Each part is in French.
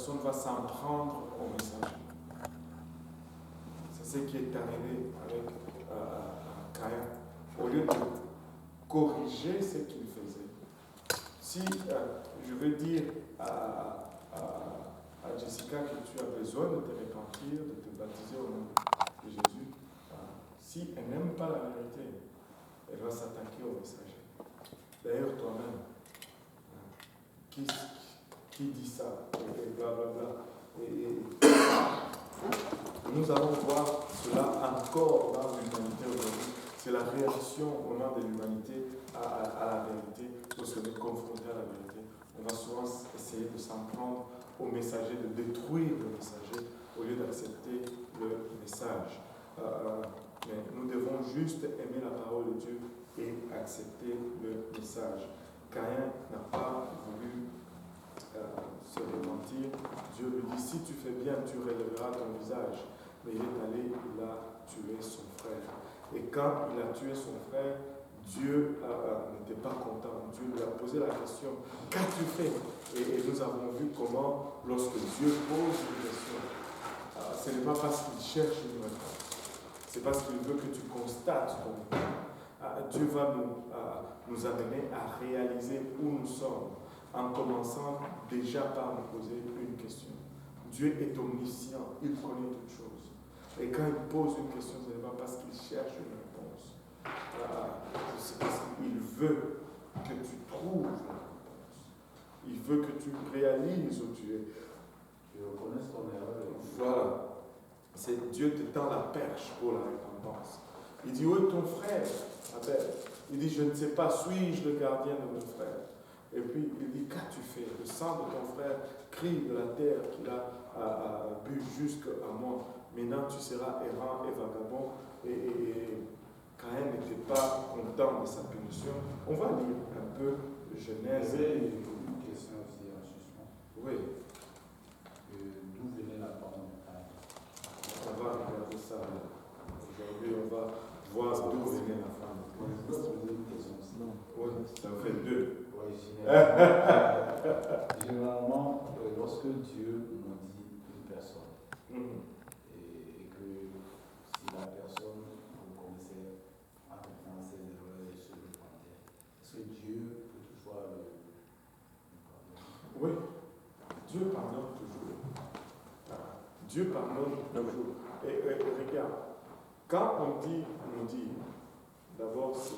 personne va s'en prendre au messager. C'est ce qui est arrivé avec Caïn. Au lieu de corriger ce qu'il faisait, si je veux dire à Jessica que tu as besoin de te repentir, de te baptiser au nom de Jésus, si elle n'aime pas la vérité, elle va s'attaquer au messager. D'ailleurs, toi-même, qui dit ça, et blablabla. Et nous allons voir cela encore dans l'humanité aujourd'hui. C'est la réaction au nom de l'humanité à la vérité, lorsque nous confrontons à la vérité. On va souvent essayer de s'en prendre au messager, de détruire le messager, au lieu d'accepter le message. Mais nous devons juste aimer la parole de Dieu et accepter le message. Caïn n'a pas voulu se repentir. Dieu lui dit, si tu fais bien, tu relèveras ton visage. Mais il est allé, il a tué son frère. Et quand il a tué son frère, Dieu n'était pas content. Dieu lui a posé la question, qu'as-tu fait? Et nous avons vu comment, lorsque Dieu pose une question, ce n'est pas parce qu'il cherche une réponse, c'est parce qu'il veut que tu constates ton état. Dieu va nous amener à réaliser où nous sommes, en commençant déjà par nous poser une question. Dieu est omniscient, il connaît toutes choses. Et quand il pose une question, ce n'est pas parce qu'il cherche une réponse. C'est parce qu'il veut que tu trouves la réponse. Il veut que tu réalises où tu es. Tu reconnaisses ton erreur. Voilà. C'est Dieu te tend la perche pour la récompense. Il dit, où est ton frère, Abel? Il dit, je ne sais pas, suis-je le gardien de mon frère? Et puis il dit, qu'as-tu fait? Le sang de ton frère crie de la terre qu'il a bu jusqu'à moi. Maintenant tu seras errant et vagabond. Et Caïn n'était pas content de sa punition. On va lire un peu Genèse. Il y avait une question aussi en suspens. Oui. D'où venait la parole de Caïn? On va regarder ça. Aujourd'hui, on va voir d'où venait la femme. Je peux poser une question aussi. Oui, ça fait deux. Oui, généralement, lorsque Dieu maudit une personne, et que si la personne reconnaissait en ses erreurs et se repentait, est-ce que Dieu peut toutefois le pardonner? Oui, Dieu pardonne toujours. Dieu pardonne toujours. Et regarde, quand on dit maudit, d'abord c'est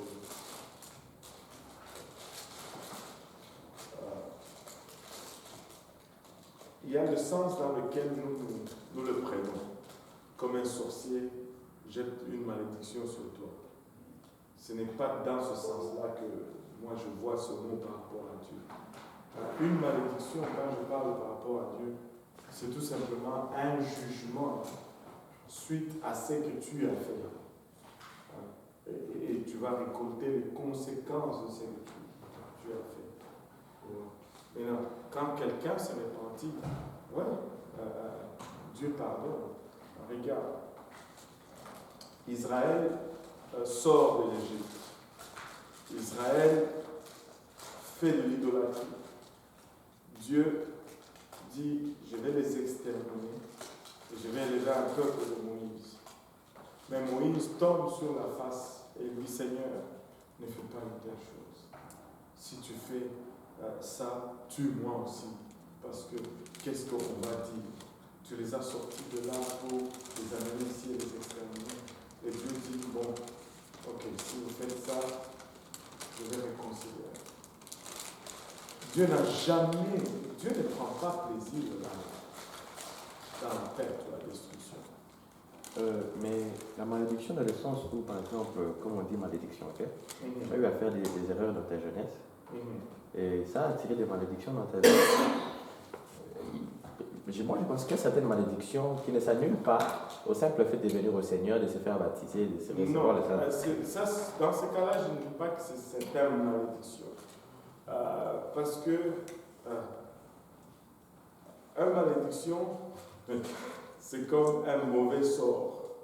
il y a le sens dans lequel nous le prenons. Comme un sorcier jette une malédiction sur toi. Ce n'est pas dans ce sens-là que moi je vois ce mot par rapport à Dieu. Une malédiction, quand je parle par rapport à Dieu, c'est tout simplement un jugement suite à ce que tu as fait. Et tu vas récolter les conséquences de ce que tu as fait. Maintenant, quand quelqu'un se repentit, ouais, Dieu pardonne. Regarde, Israël sort de l'Égypte. Israël fait de l'idolâtrie. Dieu dit, je vais les exterminer et je vais élever un peuple de Moïse. Mais Moïse tombe sur la face et dit, Seigneur, ne fais pas une telle chose. Si tu fais ça, tue-moi aussi. Parce que qu'est-ce qu'on va dire? Tu les as sortis de là pour les amener ici et les exterminer. Et Dieu dit, bon, ok, si vous faites ça, je vais réconcilier. Dieu ne prend pas plaisir dans la perte ou la destruction. Mais la malédiction dans le sens où, par exemple, comme on dit malédiction, ok? Tu as eu à faire des erreurs dans ta jeunesse, et ça a attiré des malédictions dans ta vie. Moi, je pense qu'il y a certaines malédictions qui ne s'annulent pas au simple fait de venir au Seigneur, de se faire baptiser, de se recevoir le Saint. Dans ce cas-là, je ne dis pas que c'est une malédiction. Parce que une malédiction, c'est comme un mauvais sort.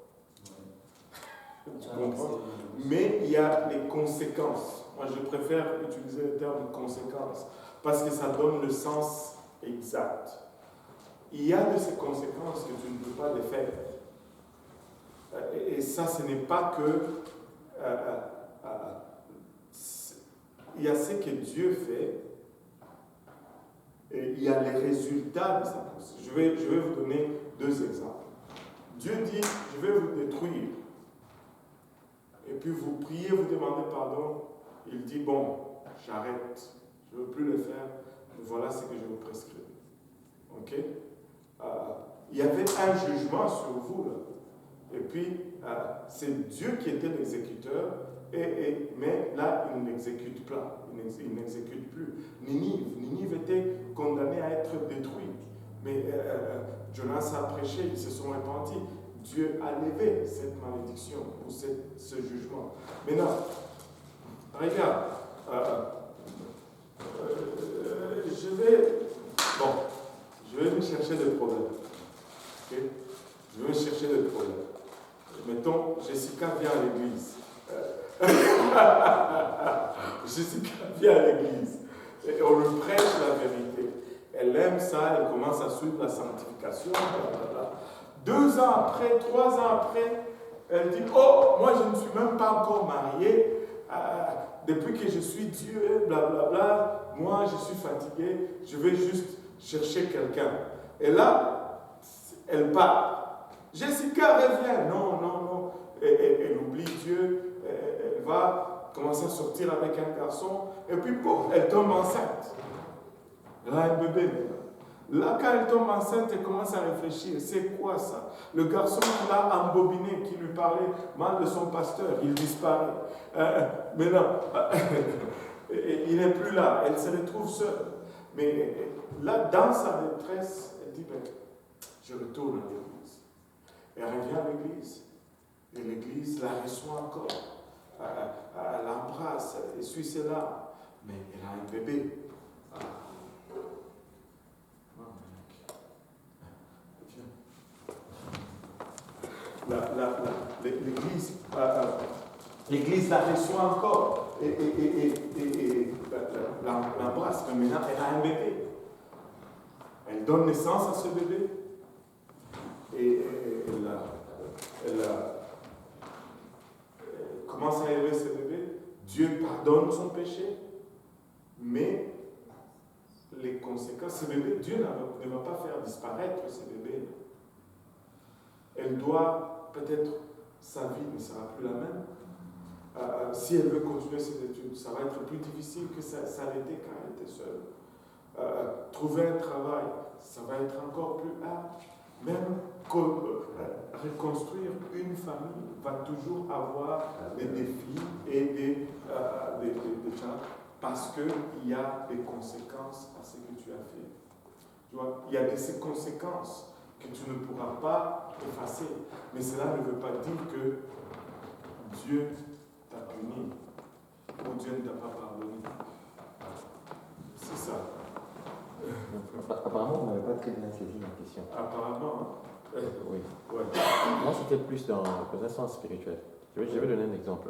Tu comprends? Mais il y a les conséquences. Moi, je préfère utiliser le terme conséquences parce que ça donne le sens exact. il y a de ces conséquences que tu ne peux pas les faire. Et ça, ce n'est pas que... il y a ce que Dieu fait, et il y a les résultats de sa pensée. Je vais vous donner 2 exemples. Dieu dit, je vais vous détruire. Et puis vous priez, vous demandez pardon. Il dit, bon, j'arrête. Je ne veux plus le faire. Voilà ce que je vous prescris. Ok? Il y avait un jugement sur vous, là. Et puis, c'est Dieu qui était l'exécuteur, mais là, il n'exécute pas. Il n'exécute plus. Ninive était condamné à être détruit. Mais Jonas a prêché, ils se sont repentis. Dieu a levé cette malédiction ou ce jugement. Maintenant, regarde, je vais me chercher des problèmes. Okay? Je vais me chercher des problèmes. Mettons, Jessica vient à l'église. Jessica vient à l'église. Et on lui prêche la vérité. Elle aime ça, elle commence à suivre la sanctification. Blablabla. 2 ans après, 3 ans après, elle dit, oh, moi je ne suis même pas encore mariée. Depuis que je suis Dieu, blablabla, moi je suis fatiguée, je vais juste chercher quelqu'un. Et là, elle part. Jessica revient. Non. Elle oublie Dieu. Elle va commencer à sortir avec un garçon. Et puis, bon, elle tombe enceinte. Elle a un bébé. Là, quand elle tombe enceinte, elle commence à réfléchir. C'est quoi ça? Le garçon qui l'a embobiné, qui lui parlait mal de son pasteur, il disparaît. Maintenant, il n'est plus là. Elle se retrouve seule. Mais là, dans sa détresse, elle dit, je retourne à l'église. Elle revient à l'église. Et l'église la reçoit encore. Elle l'embrasse, elle essuie ses larmes. Mais elle a un bébé. L'église la reçoit encore et l'embrasse. Mais maintenant, elle a un bébé. Elle donne naissance à ce bébé. Et elle commence à élever ce bébé. Dieu pardonne son péché. Mais les conséquences, ce bébé, Dieu ne va pas faire disparaître ce bébé. Elle doit, peut-être, sa vie ne sera plus la même. Si elle veut continuer ses études, ça va être plus difficile que ça l'était quand elle était seule. Trouver un travail, ça va être encore plus hard. Même reconstruire une famille va toujours avoir des défis et des challenges parce qu'il y a des conséquences à ce que tu as fait. Tu vois, il y a ces conséquences que tu ne pourras pas effacer. Mais cela ne veut pas dire que Dieu t'a puni ou Dieu ne t'a pas pardonné. C'est ça. Apparemment, vous n'avez pas très bien saisi ma question. Apparemment, hein? Oui. Ouais. Moi, c'était plus dans un sens spirituel. Je vais donner un exemple.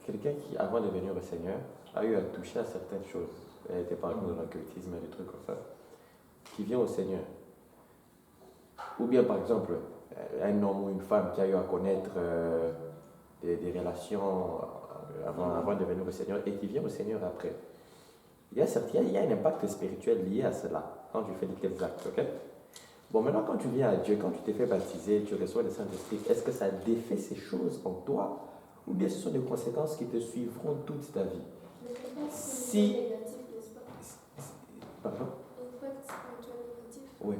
Quelqu'un qui, avant de venir au Seigneur, a eu à toucher à certaines choses. Elle était par exemple dans l'occultisme et des trucs comme ça. Qui vient au Seigneur. Ou bien, par exemple, un homme ou une femme qui a eu à connaître des relations avant de venir au Seigneur et qui vient au Seigneur après. Il y a un impact spirituel lié à cela quand tu fais de tels actes, ok? Bon, maintenant, quand tu viens à Dieu, quand tu t'es fait baptiser, tu reçois le Saint-Esprit, est-ce que ça défait ces choses en toi ou bien ce sont des conséquences qui te suivront toute ta vie? Si... Pardon? Oui.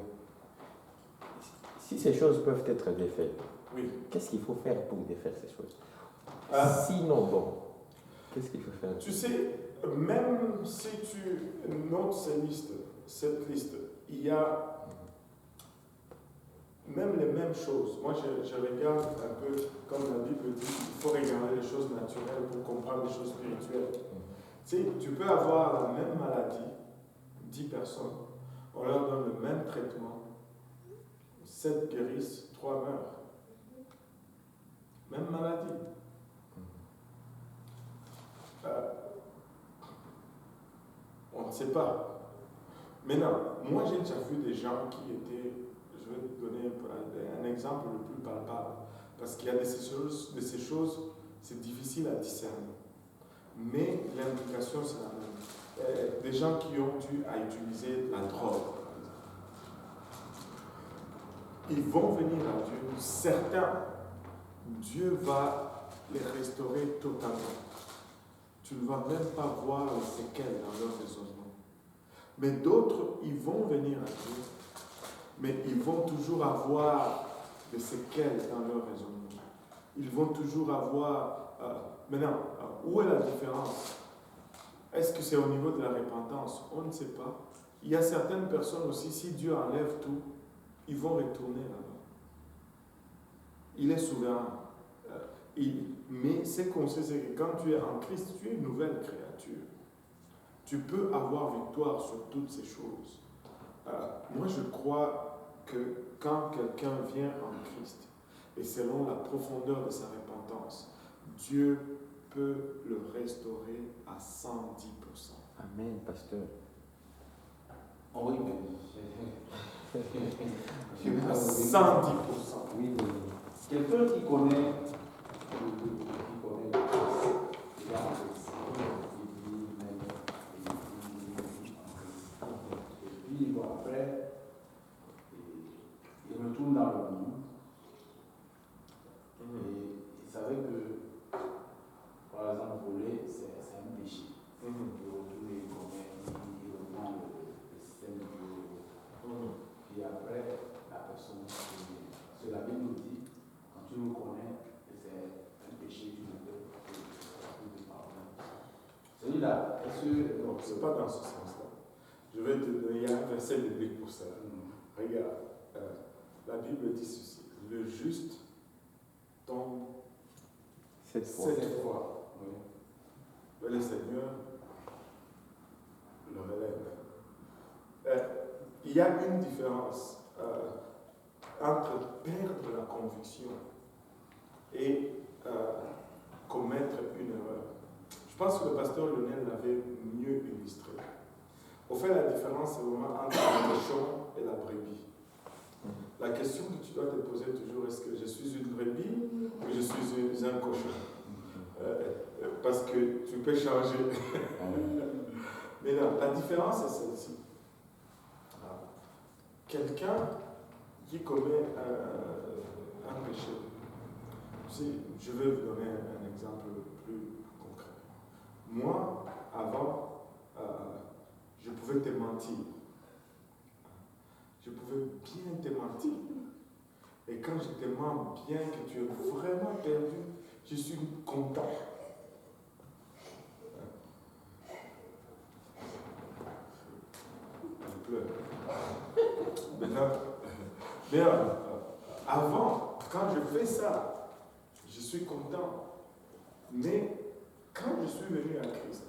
Si ces choses peuvent être défaites, oui. Qu'est-ce qu'il faut faire pour défaire ces choses? Sinon, bon, qu'est-ce qu'il faut faire? Tu sais, même si tu notes cette liste, il y a même les mêmes choses. Moi, je regarde un peu, comme la Bible dit, il faut regarder les choses naturelles pour comprendre les choses spirituelles. Tu sais, tu peux avoir la même maladie, 10 personnes, on leur donne le même traitement, 7 guérissent, 3 meurent. Même maladie. On ne sait pas. Maintenant, moi, j'ai déjà vu des gens qui étaient, je vais te donner un exemple le plus palpable, parce qu'il y a de ces choses, c'est difficile à discerner. Mais l'implication, c'est la même. Des gens qui ont dû à utiliser la drogue, par exemple, ils vont venir à Dieu. Certains, Dieu va les restaurer totalement. Tu ne vas même pas voir les séquelles dans leur raisonnement. Mais d'autres, ils vont venir à Dieu, mais ils vont toujours avoir des séquelles dans leur raisonnement. Ils vont toujours avoir... maintenant, où est la différence? Est-ce que c'est au niveau de la repentance? On ne sait pas. Il y a certaines personnes aussi, si Dieu enlève tout, ils vont retourner là-bas. Il est souverain. Mais ce qu'on sait, c'est que quand tu es en Christ, tu es une nouvelle créature. Tu peux avoir victoire sur toutes ces choses. Moi, je crois que quand quelqu'un vient en Christ, et selon la profondeur de sa repentance, Dieu peut le restaurer à 110%. Amen, pasteur. Oh oui, mais... À 110%. Oui, mais quelqu'un qui connaît et puis bon, après, il retourne dans le monde. Et il savait que, par exemple, voler, c'est un péché. Il retourne, il connaît, il reprend le système de Dieu. Puis après, la personne, c'est la Bible nous dit, quand tu me connais, c'est un péché, tu ne peux plus pardonner. Celui-là, est-ce que... Non, ce n'est pas dans ce sens-là. Je vais te donner, il y a un verset biblique pour ça. Regarde, la Bible dit ceci. Le juste tombe 7 fois. Oui. Mais le Seigneur le relève. Il y a une différence entre perdre la conviction et commettre une erreur. Je pense que le pasteur Lionel l'avait mieux illustré. Au fait, la différence, c'est vraiment entre le cochon et la brebis. La question que tu dois te poser toujours, est-ce que je suis une brebis ou je suis un cochon? Parce que tu peux changer. Mais non, la différence est celle-ci. Quelqu'un qui commet un péché. Tu sais, je vais vous donner un exemple plus concret. Moi, avant, je pouvais te mentir. Je pouvais bien te mentir. Et quand je te mens bien, que tu es vraiment perdu, je suis content. Je pleure. Maintenant, mais avant, quand je fais ça, je suis content. Mais quand je suis venu à Christ,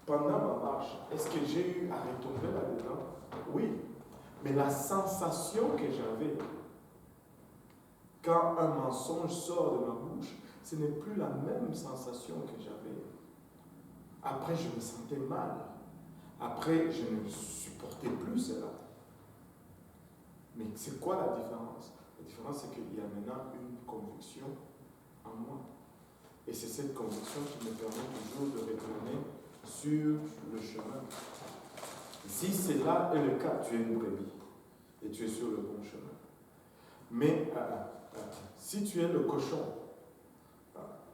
pendant ma marche, est-ce que j'ai eu à retomber là-dedans? Oui. Mais la sensation que j'avais quand un mensonge sort de ma bouche, ce n'est plus la même sensation que j'avais. Après, je me sentais mal. Après, je ne supportais plus cela. Mais c'est quoi la différence? La différence, c'est qu'il y a maintenant une conviction en moi. Et c'est cette conviction qui me permet toujours de retourner sur le chemin. Si cela est le cas, tu es une brebis et tu es sur le bon chemin. Mais si tu es le cochon,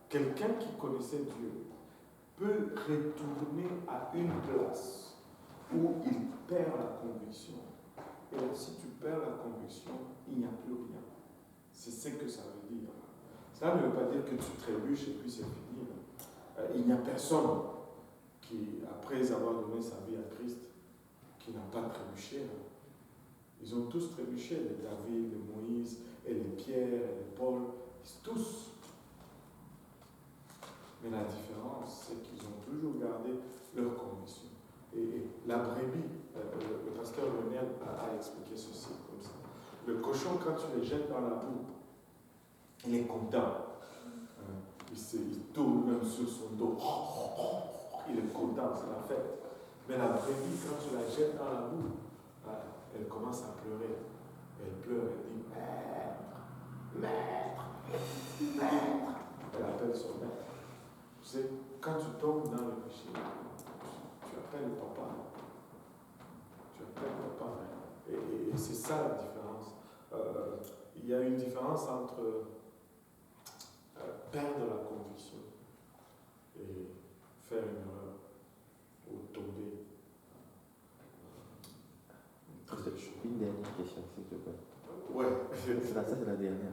quelqu'un qui connaissait Dieu peut retourner à une place où il perd la conviction. Et si tu perds la conviction, il n'y a plus rien. C'est ce que ça veut dire. Ça ne veut pas dire que tu trébuches et puis c'est fini. Il n'y a personne qui, après avoir donné sa vie à Christ, qui n'a pas trébuché. Ils ont tous trébuché, les David, les Moïse, et les Pierre, et les Paul, tous. Mais la différence, c'est qu'ils ont toujours gardé leur conviction. Et la brebis, le pasteur Lionel a expliqué ceci comme ça. Le cochon, quand tu le jettes dans la boue, il est content. Il tourne même sur son dos. Il est content, c'est la fête. Mais la brebis, quand tu la jettes dans la boue, elle commence à pleurer. Elle pleure, elle dit Maître, Maître. Elle appelle son maître. Tu sais, quand tu tombes dans le péché, tu appelles papa. Tu appelles papa. Et c'est ça la différence. Il y a une différence entre perdre la conviction et faire une erreur ou tomber. Une dernière question, s'il te plaît. Ouais. Ça, c'est la dernière.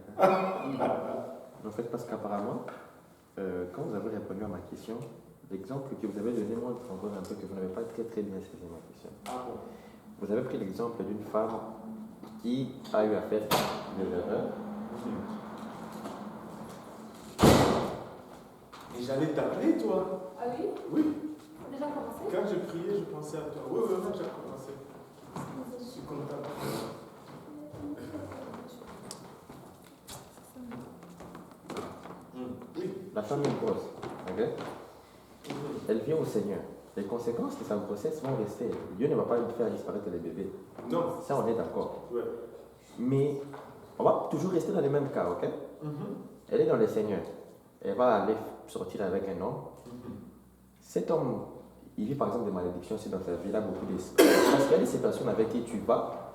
En fait, parce qu'apparemment, quand vous avez répondu à ma question, l'exemple que vous avez donné montre encore un peu que vous n'avez pas très bien saisi ma question. Ah bon? Vous avez pris l'exemple d'une femme qui a eu à faire des erreurs. Et j'allais t'appeler, toi. Ah oui? Oui. Déjà commencé? Quand j'ai prié, je pensais à toi. Oui, on a déjà commencé. Je suis content. Oui. La femme est grosse, ok? Elle vient au Seigneur. Les conséquences de sa grossesse vont rester. Dieu ne va pas lui faire disparaître les bébés. Non. Ça, on est d'accord. Ouais. Mais on va toujours rester dans les mêmes cas, ok? Elle est dans le Seigneur. Elle va aller sortir avec un homme. Cet homme, il vit par exemple des malédictions aussi dans sa vie. Il a beaucoup d'esprit. Parce qu'il y a des personnes avec qui tu vas.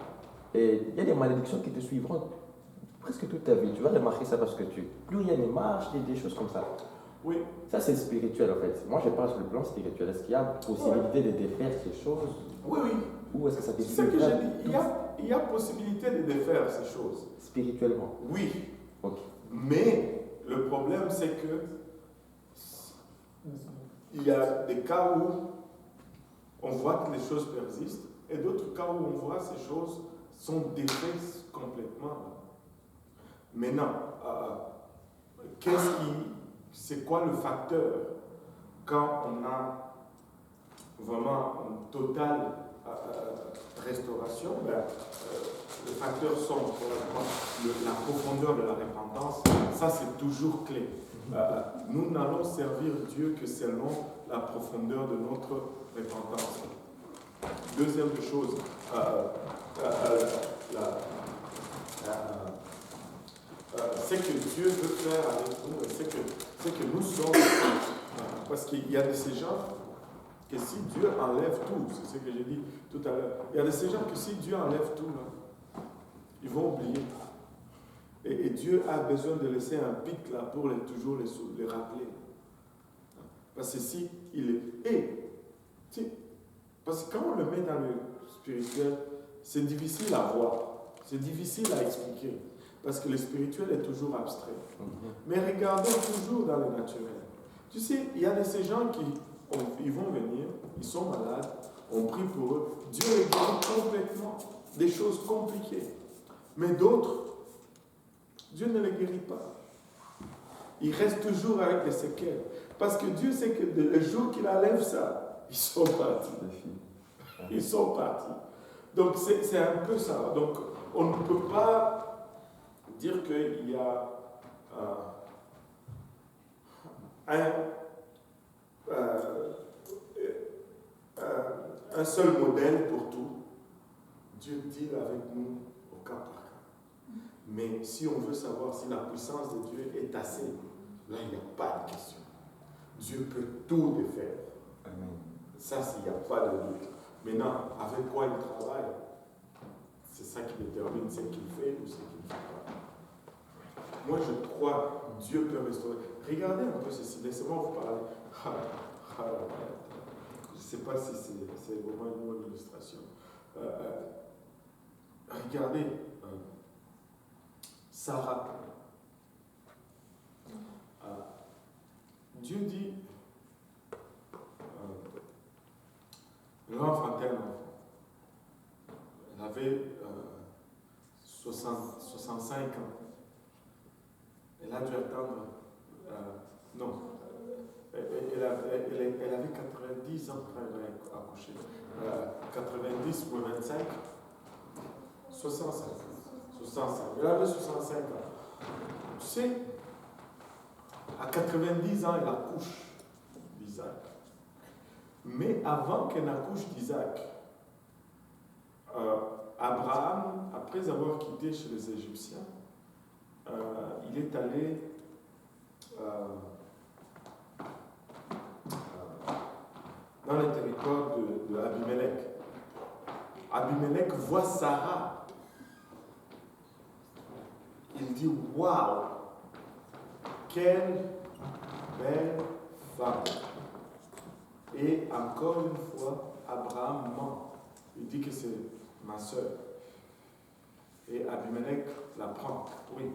Et il y a des malédictions qui te suivront presque toute ta vie. Tu vas remarquer ça parce que plus rien ne marche, des choses comme ça. Oui. Ça, c'est spirituel en fait. Moi, je parle sur le plan spirituel. Est-ce qu'il y a possibilité de défaire ces choses? Oui, oui. Ou est-ce que ça te C'est ce que j'ai dit. Il y a possibilité de défaire ces choses. Spirituellement. Oui. Ok. Mais le problème, c'est que il y a des cas où on voit que les choses persistent et d'autres cas où on voit que ces choses sont défaites complètement. Maintenant, c'est quoi le facteur quand on a vraiment une totale restauration? Les facteurs sont la profondeur de la repentance. Ça, c'est toujours clé. Nous n'allons servir Dieu que selon la profondeur de notre repentance. Deuxième chose, ce que Dieu veut faire avec nous, c'est que nous sommes, parce qu'il y a de ces gens que si Dieu enlève tout, c'est ce que j'ai dit tout à l'heure, il y a de ces gens que si Dieu enlève tout, là, ils vont oublier. Et Dieu a besoin de laisser un pic là pour toujours les rappeler. Parce que si il est... parce que quand on le met dans le spirituel, c'est difficile à voir, c'est difficile à expliquer. Parce que le spirituel est toujours abstrait. Mais regardons toujours dans le naturel. Tu sais, il y a de ces gens ils vont venir, ils sont malades, on prie pour eux, Dieu les guérit complètement, des choses compliquées. Mais d'autres, Dieu ne les guérit pas. Ils restent toujours avec des séquelles. Parce que Dieu sait que le jour qu'il enlève ça, ils sont partis. Ils sont partis. Donc c'est un peu ça. Donc on ne peut pas dire qu'il y a un seul modèle pour tout. Dieu deal avec nous au cas par cas. Mais si on veut savoir si la puissance de Dieu est assez, là il n'y a pas de question. Dieu peut tout défaire. Amen. Ça, il n'y a pas de doute. Maintenant, avec quoi il travaille, c'est ça qui détermine ce qu'il fait ou ce qu'il ne fait pas. Moi, je crois que Dieu peut restaurer. Regardez un peu ceci. Laissez-moi vous parler. Je ne sais pas si c'est vraiment une bonne illustration. Regardez Sarah. Dieu dit elle va enfanter un enfant. Elle avait 65 ans. Elle a dû attendre. Non. Elle avait 90 ans quand elle a accouché. 90 ou 25. 65. Elle avait 65 ans. Tu sais, à 90 ans, elle accouche d'Isaac. Mais avant qu'elle n'accouche d'Isaac, Abraham, après avoir quitté chez les Égyptiens, il est allé dans les territoires de Abimelech. Abimelech voit Sarah. Il dit, waouh, quelle belle femme. Et encore une fois, Abraham ment. Il dit que c'est ma soeur. Et Abimelech la prend. Oui.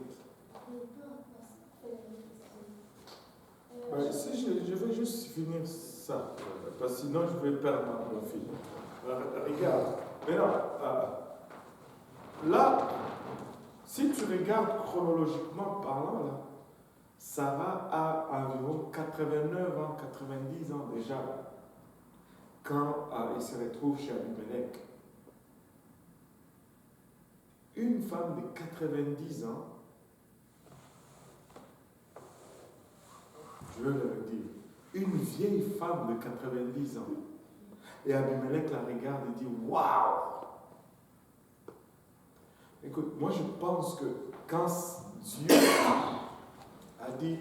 Si je vais juste finir ça, parce que sinon je vais perdre mon fil. Regarde. Maintenant, là, si tu regardes chronologiquement parlant, là, Sarah a environ 89 ans, 90 ans déjà, quand elle se retrouve chez Abimelech. Une femme de 90 ans, je veux le dire, une vieille femme de 90 ans, et Abimelech la regarde et dit, waouh! Écoute, moi je pense que quand Dieu a dit,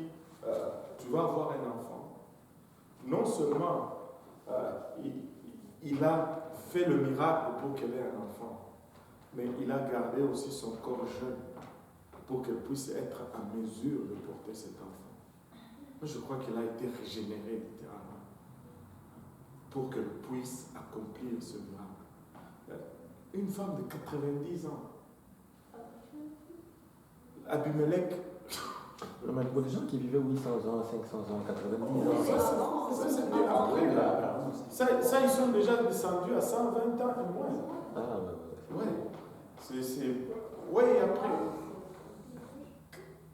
tu vas avoir un enfant, non seulement il a fait le miracle pour qu'elle ait un enfant, mais il a gardé aussi son corps jeune pour qu'elle puisse être à mesure de porter cet enfant. Moi je crois qu'il a été régénéré littéralement pour qu'elle puisse accomplir ce miracle. Une femme de 90 ans. Abimelech. Mais pour des gens qui vivaient 800 ans, 500 ans, 90 ans. Ça c'est bien après là. Ça, ils sont déjà descendus à 120 ans et moins. Ah, ouais. Ouais, après.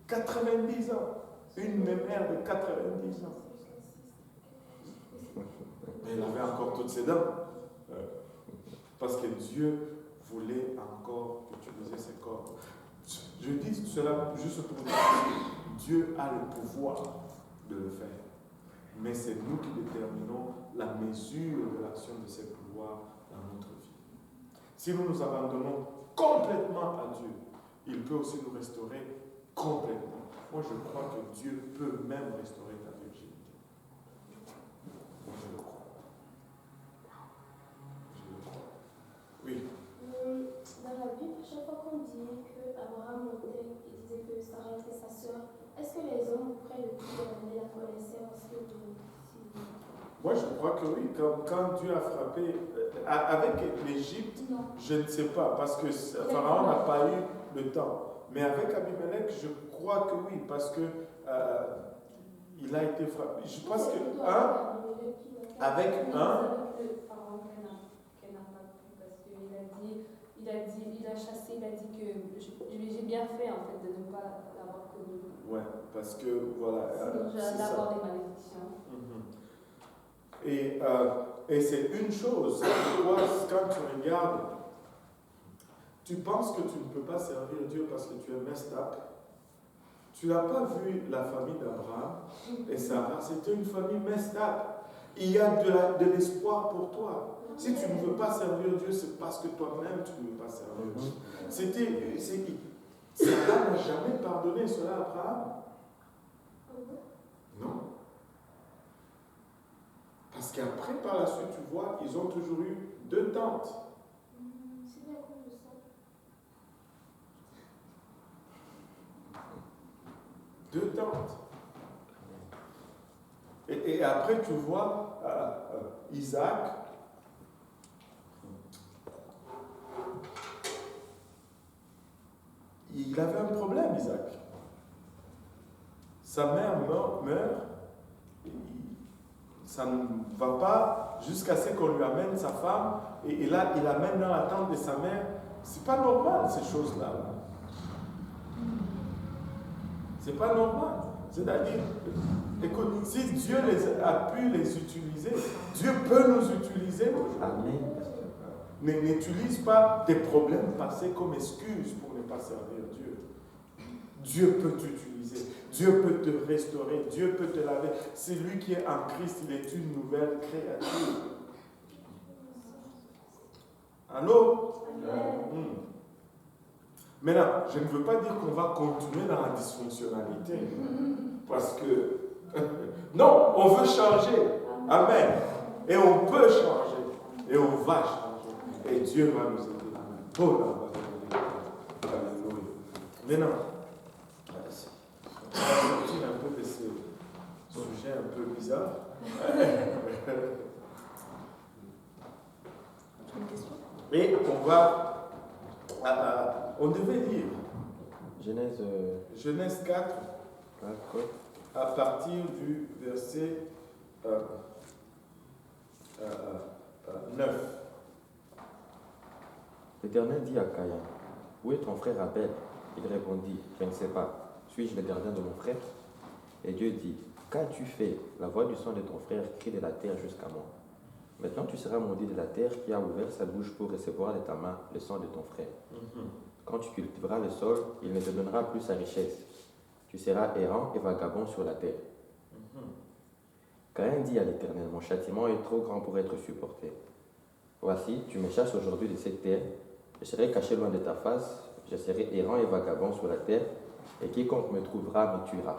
90 ans. Une mère de 90 ans. Mais elle avait encore toutes ses dents. Parce que Dieu voulait encore utiliser ses corps. Je dis cela juste pour dire que Dieu a le pouvoir de le faire. Mais c'est nous qui déterminons la mesure de l'action de ses pouvoirs dans notre vie. Si nous nous abandonnons complètement à Dieu, il peut aussi nous restaurer complètement. Moi, je crois que Dieu peut même restaurer ta virginité. Moi, je le crois. Je le crois. Oui. Dans la Bible, chaque fois qu'on dit qu'Abraham montait, il disait que Sarah était sa sœur, est-ce que les hommes près de qui la connaissaient aussi? Moi, je crois que oui. Quand Dieu a frappé, avec l'Égypte, je ne sais pas, parce que Pharaon n'a pas eu le temps. Mais avec Abimelech, je crois que oui, parce que il a été frappé. Je pense que avec il a chassé, il a dit que j'ai bien fait en fait de ne pas l'avoir connu. Ouais, parce que voilà. Sinon, j'allais avoir des malédictions. Et c'est une chose, toi, quand tu regardes, tu penses que tu ne peux pas servir Dieu parce que tu es messed up. Tu n'as pas vu la famille d'Abraham et Sarah, c'était une famille messed up. Il y a de l'espoir pour toi. Si tu ne veux pas servir Dieu, c'est parce que toi-même tu ne veux pas servir Dieu. Sarah n'a jamais pardonné cela à Abraham. Non. Parce qu'après, par la suite, tu vois, ils ont toujours eu 2 tantes. C'est bien comme ça. 2 tantes. Et après, tu vois, Isaac, il avait un problème, Isaac. Sa mère meurt, ça ne va pas jusqu'à ce qu'on lui amène sa femme, et là, il amène dans la tente de sa mère. C'est pas normal, ces choses-là. C'est pas normal. C'est-à-dire, écoute, si Dieu a pu les utiliser, Dieu peut nous utiliser aujourd'hui. N'utilise pas tes problèmes passés comme excuse pour ne pas servir Dieu. Dieu peut t'utiliser. Dieu peut te restaurer, Dieu peut te laver. Celui qui est en Christ, il est une nouvelle créature. Allô? Maintenant, je ne veux pas dire qu'on va continuer dans la dysfonctionnalité. Parce que, non, on veut changer. Amen. Et on peut changer. Et on va changer. Et Dieu va nous aider. Oh là, alléluia. Maintenant, on va sortir un peu de ce sujet un peu bizarre. Et on devait lire Genèse 4 à partir du verset 9. L'Éternel dit à Caïn, où est ton frère Abel? Il répondit, je ne sais pas. Suis-je le gardien de mon frère? Et Dieu dit, qu'as-tu fait? La voix du sang de ton frère crie de la terre jusqu'à moi. Maintenant tu seras maudit de la terre qui a ouvert sa bouche pour recevoir de ta main le sang de ton frère. Quand tu cultiveras le sol, il ne te donnera plus sa richesse. Tu seras errant et vagabond sur la terre. Caïn dit à l'Éternel, mon châtiment est trop grand pour être supporté. Voici, tu me chasses aujourd'hui de cette terre, je serai caché loin de ta face, je serai errant et vagabond sur la terre, et quiconque me trouvera me tuera.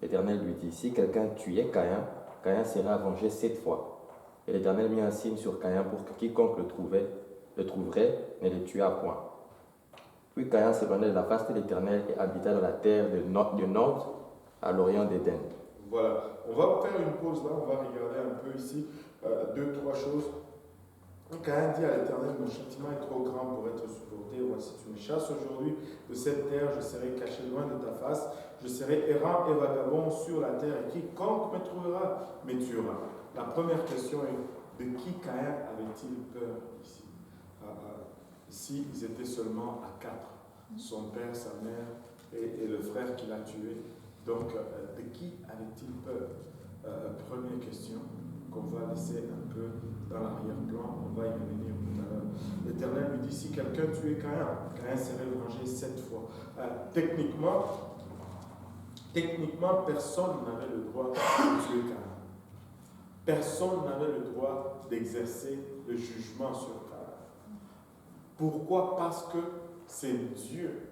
L'Éternel lui dit, si quelqu'un tuait Caïn, Caïn sera vengé 7 fois. Et l'Éternel mit un signe sur Caïn pour que quiconque le trouverait ne le tuât point. Puis Caïn s'éloigna de la face de l'Éternel et habita dans la terre du nord à l'orient d'Éden. Voilà, on va faire une pause là, on va regarder un peu ici 2-3 choses. Caïn dit à l'Éternel, mon châtiment est trop grand pour être supporté. Voici, tu me chasses aujourd'hui de cette terre, je serai caché loin de ta face, je serai errant et vagabond sur la terre, et quiconque me trouvera me tuera. La première question est, de qui Caïn avait-il peur ici? Ici, ils étaient seulement à 4. Son père, sa mère et le frère qui l'a tué. Donc, de qui avait-il peur? Première question qu'on va laisser un peu dans l'arrière-plan, on va y revenir tout à l'heure. L'Éternel lui dit, si quelqu'un tuait Caïn serait vengé 7 fois. Techniquement, personne n'avait le droit de tuer Caïn. Personne n'avait le droit d'exercer le jugement sur Caïn. Pourquoi? Parce que c'est Dieu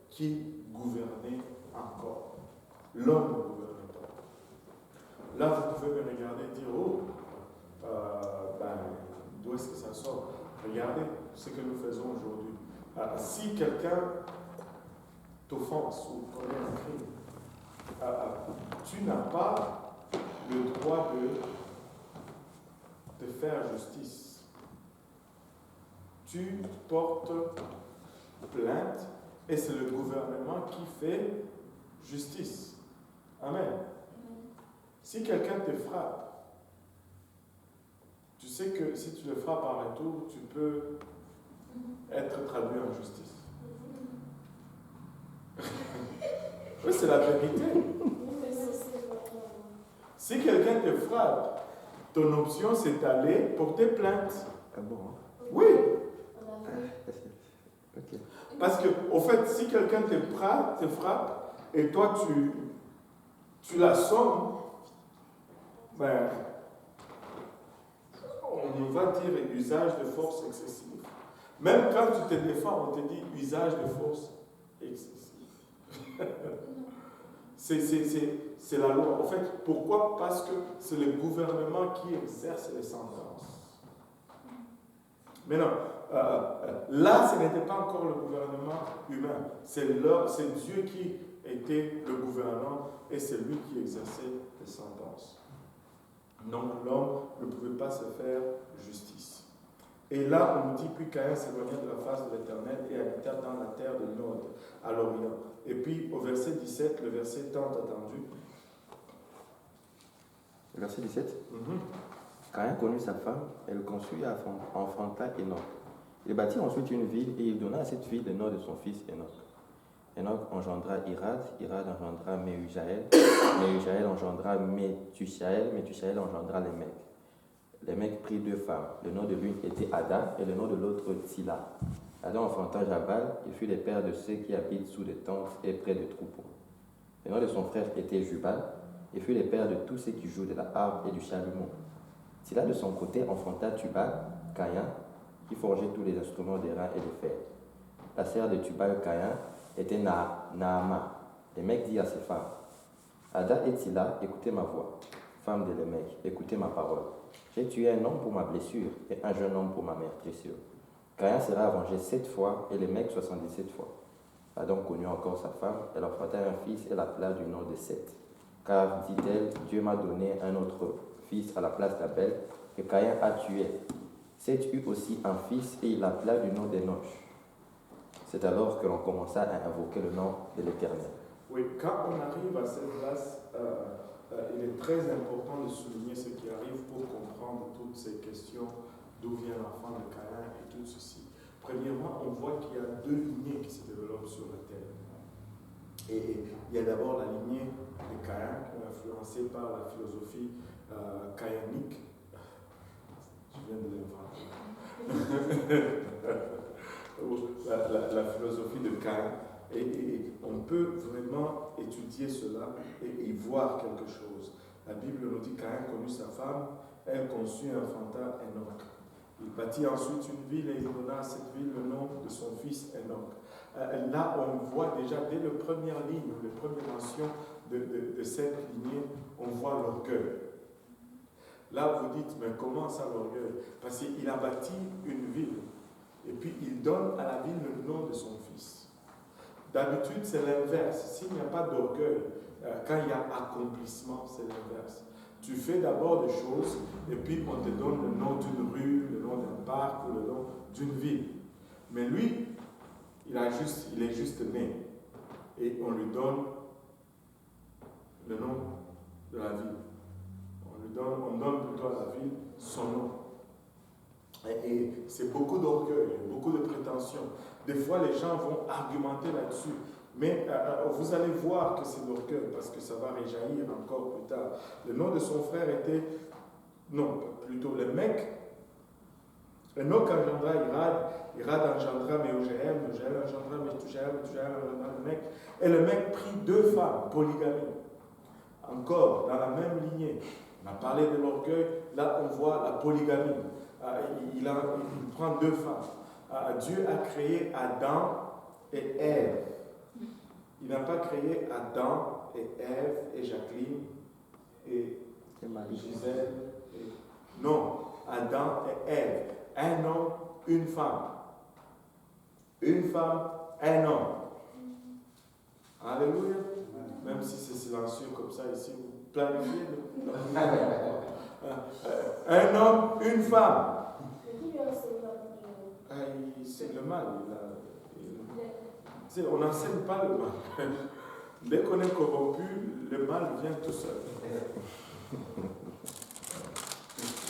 qui gouvernait encore. L'homme ne gouvernait pas. Là, vous pouvez me regarder et dire, d'où est-ce que ça sort? Regardez ce que nous faisons aujourd'hui. Si quelqu'un t'offense ou commet un crime, tu n'as pas le droit de faire justice. Tu portes plainte et c'est le gouvernement qui fait justice. Amen. Si quelqu'un te frappe, tu sais que si tu le frappes en retour, tu peux être traduit en justice. Oui, c'est la vérité. Si quelqu'un te frappe, ton option c'est d'aller porter plainte. Ah bon, hein? Oui. Okay. Parce que, au fait, si quelqu'un te frappe et toi tu l'assommes, on va dire usage de force excessive. Même quand tu te défends, on te dit usage de force excessive. C'est la loi. En fait, pourquoi? Parce que c'est le gouvernement qui exerce les sentences. Maintenant, là, ce n'était pas encore le gouvernement humain. C'est Dieu qui était le gouvernant et c'est lui qui exerçait les sentences. Donc l'homme ne pouvait pas se faire justice. Et là, on nous dit, puis Caïn s'éloigna de la face de l'Éternel et habita dans la terre de Nod, à l'Orient. Et puis au verset 17, le verset tant attendu. Verset 17. Caïn connut sa femme, elle conçut et enfanta Enoch. Il bâtit ensuite une ville et il donna à cette ville le nom de son fils Enoch. Enoch engendra Irad, Irad engendra Méhujaël, Méhujaël engendra Métusaël, Métusaël engendra Lémec. Lémec prit 2 femmes. Le nom de l'une était Ada et le nom de l'autre Tsila. Ada enfanta Jabal, il fut le père de ceux qui habitent sous des tentes et près des troupeaux. Le nom de son frère était Jubal, et fut le père de tous ceux qui jouent de la harpe et du chalumeau. Sila de son côté enfanta Tubal, Caïn, qui forgeait tous les instruments d'airain et de fer. La sœur de Tubal, Caïn, était Naama. Le mec dit à ses femmes, Ada et Tila, écoutez ma voix. Femme de Lémec, écoutez ma parole. J'ai tué un homme pour ma blessure et un jeune homme pour ma meurtrissure. Caïn sera vengé 7 fois et le mec 77 fois. Adam connut encore sa femme, elle enfanta un fils et l'appela du nom de Seth. Car, dit-elle, Dieu m'a donné un autre fils à la place d'Abel, que Caïn a tué. Seth eut aussi un fils et il l'appela du nom d'Enoch. C'est alors que l'on commença à invoquer le nom de l'Éternel. Oui, quand on arrive à cette place, il est très important de souligner ce qui arrive pour comprendre toutes ces questions, d'où vient l'enfant de Caïn et tout ceci. Premièrement, on voit qu'il y a 2 lignées qui se développent sur la terre. Et il y a d'abord la lignée de Caïn, influencée par la philosophie caïnique. Je viens de l'inventer. La philosophie de Caïn. Et on peut vraiment étudier cela et y voir quelque chose. La Bible nous dit Caïn connut sa femme, elle conçut et enfanta Enoch. Il bâtit ensuite une ville et il donna à cette ville le nom de son fils Enoch. Là, on voit déjà dès la première ligne, les premières mentions de cette lignée, on voit l'orgueil. Là, vous dites, mais comment ça l'orgueil? Parce qu'il a bâti une ville et puis il donne à la ville le nom de son fils. D'habitude, c'est l'inverse. S'il n'y a pas d'orgueil, quand il y a accomplissement, c'est l'inverse. Tu fais d'abord des choses et puis on te donne le nom d'une rue, le nom d'un parc ou le nom d'une ville. Mais lui, il est juste né et on lui donne le nom de la ville. On donne plutôt à la ville son nom. Et c'est beaucoup d'orgueil, beaucoup de prétention. Des fois, les gens vont argumenter là-dessus. Mais vous allez voir que c'est l'orgueil, parce que ça va réjaillir encore plus tard. Le nom de son frère était... Non, plutôt le mec. Enoch engendra Irad engendra Méogéel engendra Méthujael engendra le mec. Et le mec prit 2 femmes, polygamie. Encore, dans la même lignée. On a parlé de l'orgueil, là on voit la polygamie. Il prend 2 femmes. Dieu a créé Adam et Ève. Il n'a pas créé Adam et Ève et Jacqueline et Gisèle. Non, Adam et Ève. Un homme, une femme. Une femme, un homme. Alléluia. Même si c'est silencieux comme ça ici, vous planifiez. Un homme, une femme. C'est le mal. On n'enseigne pas le mal. Dès qu'on est corrompu, le mal vient tout seul.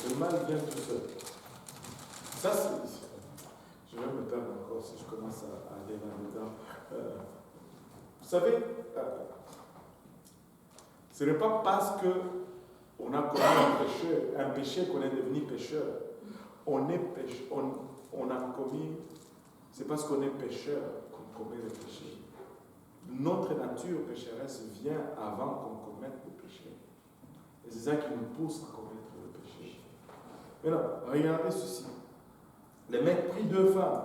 Le mal vient tout seul. Ça, c'est... Je vais me perdre encore si je commence à aller là-dedans. Vous savez, ce n'est pas parce qu'on a commis un péché qu'on est devenu pécheur. On a commis, c'est parce qu'on est pécheur qu'on commet le péché. Notre nature pécheresse vient avant qu'on commette le péché. Et c'est ça qui nous pousse à commettre le péché. Maintenant, regardez ceci. Le mec prit 2 femmes,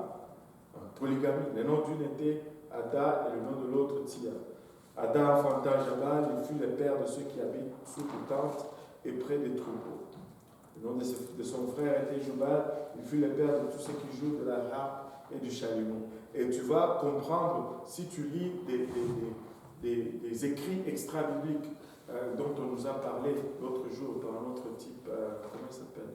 polygamie. Le nom d'une était Ada et le nom de l'autre Tia. Ada enfanta Jabal, il fut le père de ceux qui habitent sous les tentes et près des troupeaux. Le nom de son frère était Jubal, il fut le père de tous ceux qui jouent de la harpe et du chalumeau. Et tu vas comprendre, si tu lis des écrits extra-bibliques dont on nous a parlé l'autre jour dans un autre type, comment il s'appelle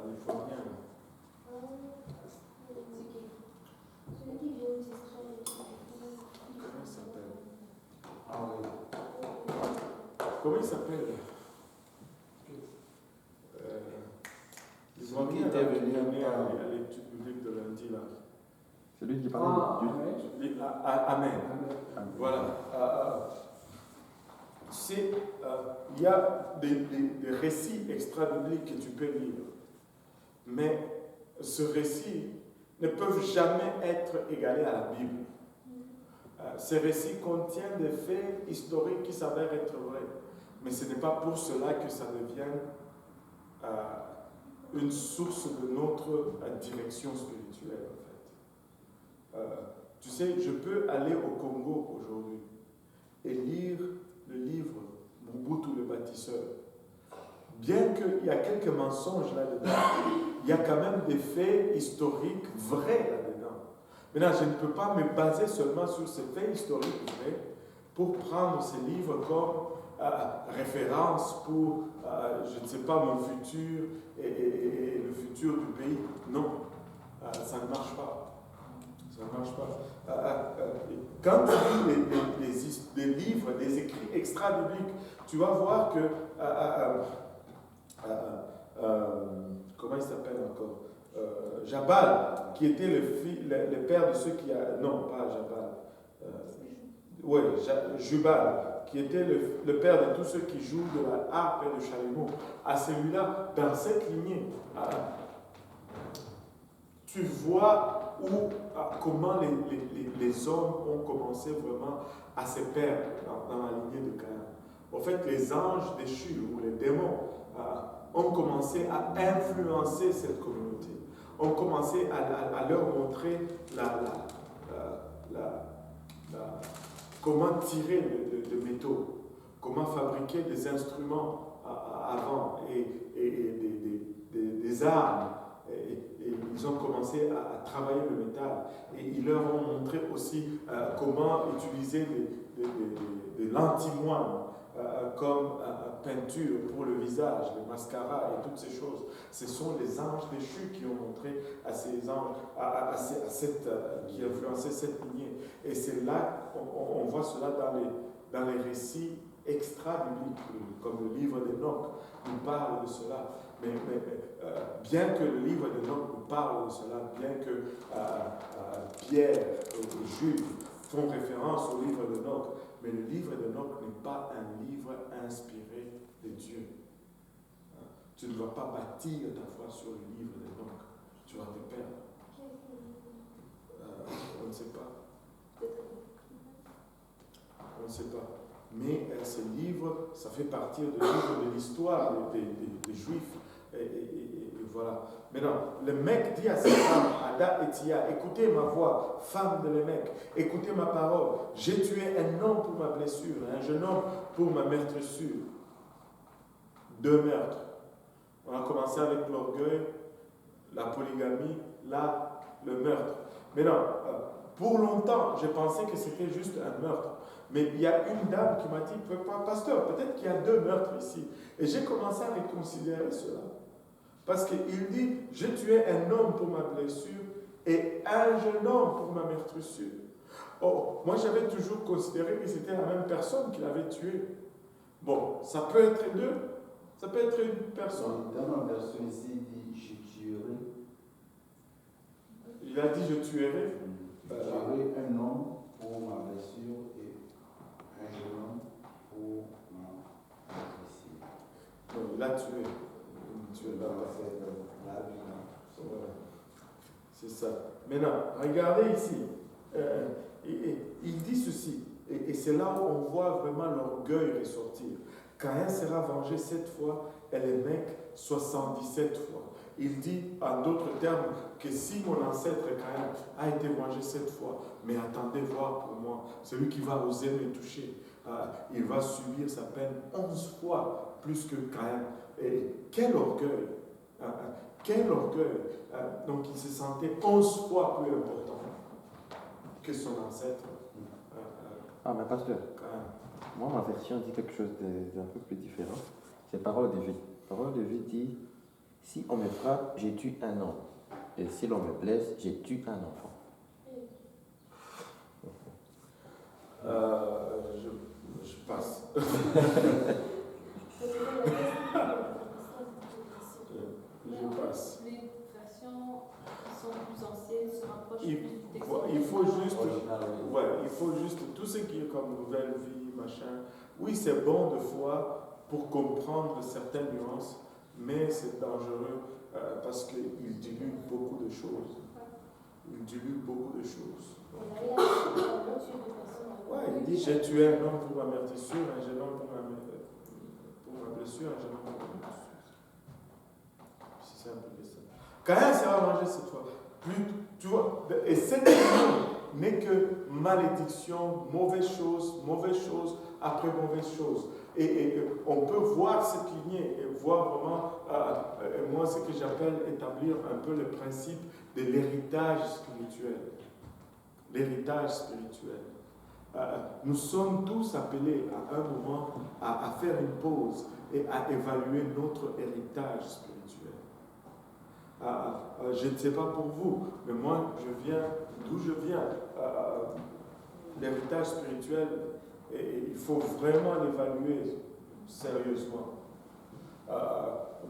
l'ivoirien. Celui qui vient d'Israël. Comment il s'appelle? Ah oui. Comment il s'appelle? Celui qui était venu à l'étude biblique de lundi là. Celui qui parlait de Dieu. Amen. Voilà. Il y a des récits extra-bibliques que tu peux lire. Mais ce récit ne peuvent jamais être égalés à la Bible. Ces récits contiennent des faits historiques qui s'avèrent être vrais. Mais ce n'est pas pour cela que ça devient une source de notre direction spirituelle, en fait. Tu sais, je peux aller au Congo aujourd'hui et lire le livre Mobutu le bâtisseur. Bien qu'il y a quelques mensonges là-dedans, il y a quand même des faits historiques vrais là-dedans. Maintenant, je ne peux pas me baser seulement sur ces faits historiques vrais pour prendre ces livres comme référence pour, je ne sais pas, mon futur et le futur du pays. Non, ça ne marche pas. Ça ne marche pas. Quand tu lis des livres, des écrits extra-bibliques, tu vas voir que comment il s'appelle encore, Jabal, qui était le père de ceux qui a... Non, pas Jabal. Jubal, qui était le père de tous ceux qui jouent de la harpe et de chalumeau. À celui-là, dans cette lignée, tu vois comment les hommes ont commencé vraiment à se perdre dans la lignée de Caïn. En fait, les anges déchus ou les démons ont commencé à influencer cette communauté, ont commencé à leur montrer comment tirer de métaux, comment fabriquer des instruments avant et des armes. Et ils ont commencé à travailler le métal. Et ils leur ont montré aussi comment utiliser des lentilles-moines comme peinture pour le visage, le mascara et toutes ces choses. Ce sont les anges déchus qui ont montré à ces anges, qui influençaient cette lignée. Et c'est là on voit cela dans les récits extra-bibliques, comme le livre d'Enoch nous parle de cela. Mais bien que le livre d'Enoch nous parle de cela, bien que Pierre et Jules font référence au livre d'Enoch, mais le livre d'Enoch n'est pas un livre inspiré de Dieu. Tu ne vas pas bâtir ta foi sur le livre d'Enoch. Tu vas te perdre. On ne sait pas. On ne sait pas. Mais ce livre, ça fait partie du livre de l'histoire des Juifs. Et voilà. Maintenant, le mec dit à sa femme, Ada et Tia, écoutez ma voix, femme de Lémec, écoutez ma parole. J'ai tué un homme pour ma blessure, un jeune homme pour ma meurtrissure. 2 meurtres. On a commencé avec l'orgueil, la polygamie, là, le meurtre. Maintenant, pour longtemps, j'ai pensé que c'était juste un meurtre. Mais il y a une dame qui m'a dit, pasteur, peut-être qu'il y a 2 meurtres ici. Et j'ai commencé à reconsidérer cela. Parce qu'il dit, j'ai tué un homme pour ma blessure et un jeune homme pour ma meurtrissure. Oh, moi j'avais toujours considéré que c'était la même personne qui l'avait tué. Bon, ça peut être 2. Ça peut être une personne. Dans ma version ici, il dit, je tuerai. Il a dit, je tuerai. Je tuerai un homme pour ma blessure et un jeune homme pour ma meurtrissure. Donc, il a tué. C'est ça. Maintenant, regardez ici. Il dit ceci. Et c'est là où on voit vraiment l'orgueil ressortir. Caïn sera vengé 7 fois et les mecs 77 fois. Il dit, en d'autres termes, que si mon ancêtre Caïn a été vengé 7 fois, mais attendez voir pour moi, celui qui va oser me toucher, il va subir sa peine 11 fois plus que Caïn. Et quel orgueil! Quel orgueil! Donc il se sentait 11 fois plus important que son ancêtre. Mais pasteur, moi ma version dit quelque chose d'un peu plus différent. C'est parole de vie. Parole de vie dit, si on me frappe, j'ai tué un homme. Et si l'on me blesse, j'ai tué un enfant. Je passe. Je passe. Les versions qui sont plus anciennes se rapprochent Il plus du texte. il faut juste tout ce qui est comme nouvelle vie, machin. Oui, c'est bon de fois pour comprendre certaines nuances, mais c'est dangereux parce qu'il dilue beaucoup de choses. il divulgue beaucoup de choses. Là, il a tué 2 personnes. Ouais, il dit j'ai tué un homme pour ma meurtrissure, un jeune homme pour ma blessure, un jeune homme pour ma blessure. C'est un peu ça. Caïn sera mangé cette fois. Tu vois, et cette union n'est que malédiction, mauvaise chose après mauvaise chose. Et on peut voir cette lignée et voir vraiment, moi, ce que j'appelle établir un peu le principe de l'héritage spirituel. L'héritage spirituel. Nous sommes tous appelés à un moment à faire une pause et à évaluer notre héritage spirituel. Je ne sais pas pour vous, mais moi, d'où je viens, l'héritage spirituel, et il faut vraiment l'évaluer sérieusement.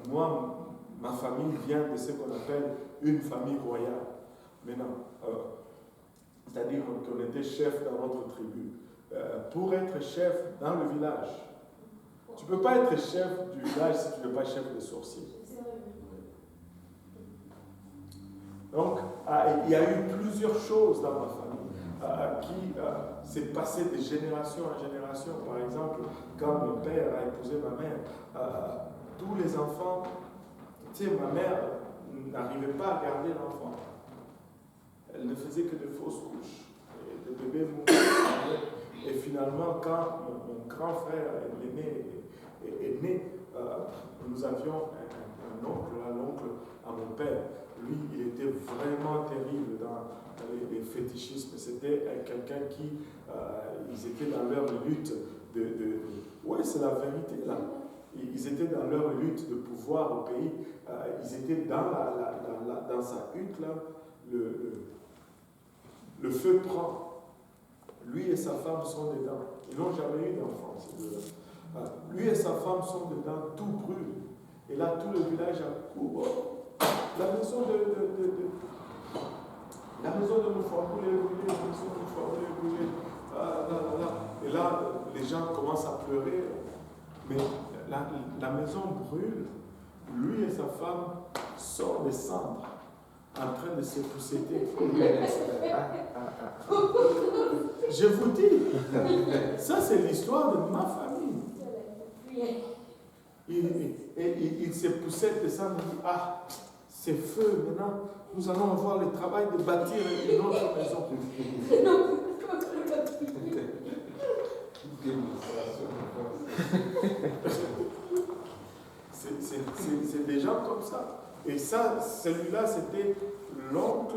Moi, ma famille vient de ce qu'on appelle une famille royale. Maintenant, c'est-à-dire qu'on était chef dans notre tribu. Pour être chef dans le village, tu ne peux pas être chef du village si tu n'es pas chef des sorciers. Donc, il y a eu plusieurs choses dans ma famille qui s'est passé de génération en génération. Par exemple, quand mon père a épousé ma mère, tous les enfants, tu sais, ma mère n'arrivait pas à garder l'enfant. Elle ne faisait que de fausses couches. Et le bébé mourait. Et finalement, quand mon grand frère est né, nous avions un oncle, l'oncle à mon père. Lui, il était vraiment terrible dans les fétichismes. C'était quelqu'un qui, ils étaient dans leur lutte ouais, c'est la vérité là. Ils étaient dans leur lutte de pouvoir au pays. Ils étaient dans sa hutte là. Le feu prend. Lui et sa femme sont dedans. Ils n'ont jamais eu d'enfant, ces deux-là. Lui et sa femme sont dedans, tout brûle. Et là, tout le village accourt. La maison de mon frère brûlée, la maison de mon frère brûlée. Et là, les gens commencent à pleurer. Mais la maison brûle. Lui et sa femme sortent des cendres, en train de s'épousseter. Je vous dis, ça c'est l'histoire de ma famille. Il s'époussette de ça, il dit, ah, c'est feu, maintenant nous allons avoir le travail de bâtir une autre maison. C'est des gens comme ça. Et ça, celui-là, c'était l'oncle,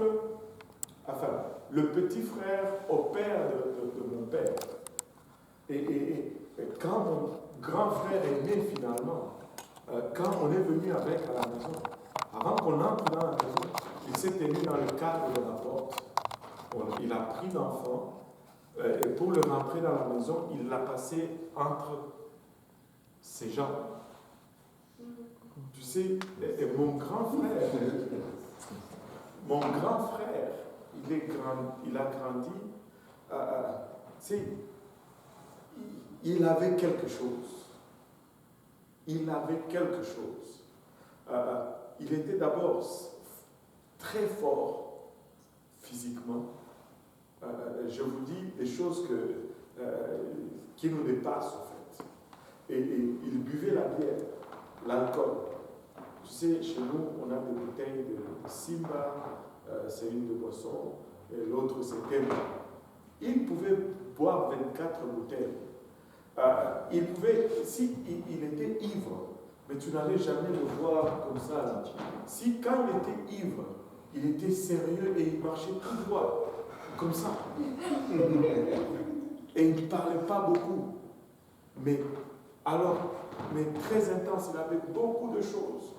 enfin, le petit frère au père de mon père. Et quand mon grand frère est né finalement, quand on est venu avec à la maison, avant qu'on entre dans la maison, il s'est tenu dans le cadre de la porte. Il a pris l'enfant, et pour le rentrer dans la maison, il l'a passé entre ses jambes. Tu sais, mon grand frère, il a grandi, tu sais, il avait quelque chose. Il avait quelque chose. Il était d'abord très fort physiquement. Je vous dis des choses qui nous dépassent en fait. Et il buvait la bière, l'alcool. Tu sais, chez nous, on a des bouteilles de Simba, c'est une de boisson, et l'autre c'est Temba. Il pouvait boire 24 bouteilles. Il pouvait, si il était ivre, mais tu n'allais jamais le voir comme ça. Là. Si quand il était ivre, il était sérieux et il marchait tout droit, comme ça. Et il ne parlait pas beaucoup. Mais très intense, il avait beaucoup de choses.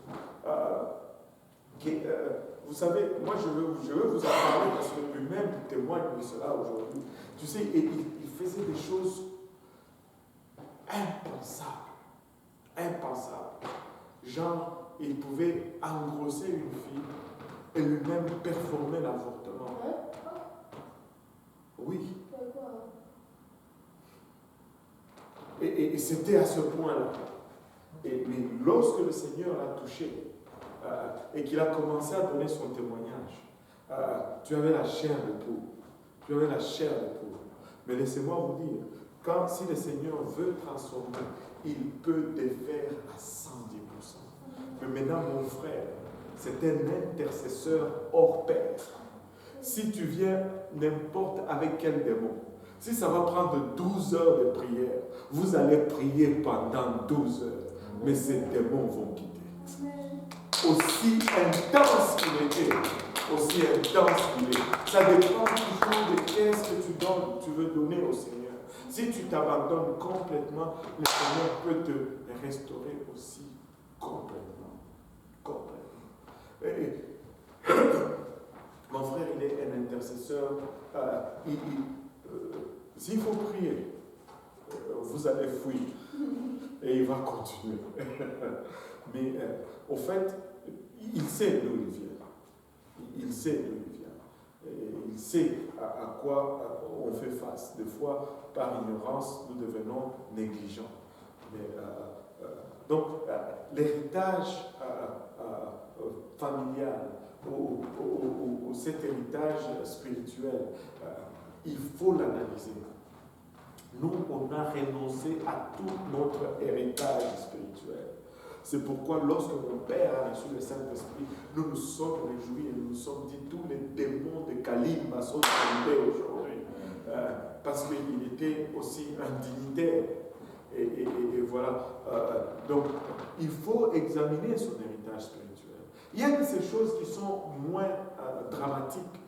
Vous savez, moi je veux vous en parler parce que lui-même témoigne de cela aujourd'hui. Tu sais, il faisait des choses impensables. Genre, il pouvait engrosser une fille et lui-même performer l'avortement. Oui. Et c'était à ce point-là. Mais lorsque le Seigneur l'a touché et qu'il a commencé à donner son témoignage, Tu avais la chair de poule. Tu avais la chair de poule. Mais laissez-moi vous dire, si le Seigneur veut transformer, il peut défaire à 110%. Mais maintenant, mon frère, c'est un intercesseur hors pair. Si tu viens n'importe avec quel démon, si ça va prendre 12 heures de prière, vous allez prier pendant 12 heures. Mais ces démons vont quitter. Aussi intense qu'il était, aussi intense qu'il est. Ça dépend toujours de qu'est-ce que tu veux donner au Seigneur. Si tu t'abandonnes complètement, le Seigneur peut te restaurer aussi complètement. Et, mon frère, il est un intercesseur. S'il faut prier, vous allez fuir. Et il va continuer. Mais au fait, il sait d'où il vient. Il sait d'où il vient. Et il sait à quoi on fait face. Des fois, par ignorance, nous devenons négligents. Mais, donc, l'héritage familial, ou cet héritage spirituel, il faut l'analyser. Nous, on a renoncé à tout notre héritage spirituel. C'est pourquoi lorsque mon Père a reçu le Saint-Esprit, nous nous sommes réjouis et nous nous sommes dit tous les démons de Kalima sont tombés aujourd'hui. Parce qu'il était aussi un dignitaire. Et voilà. Donc, il faut examiner son héritage spirituel. Il y a ces choses qui sont moins dramatiques,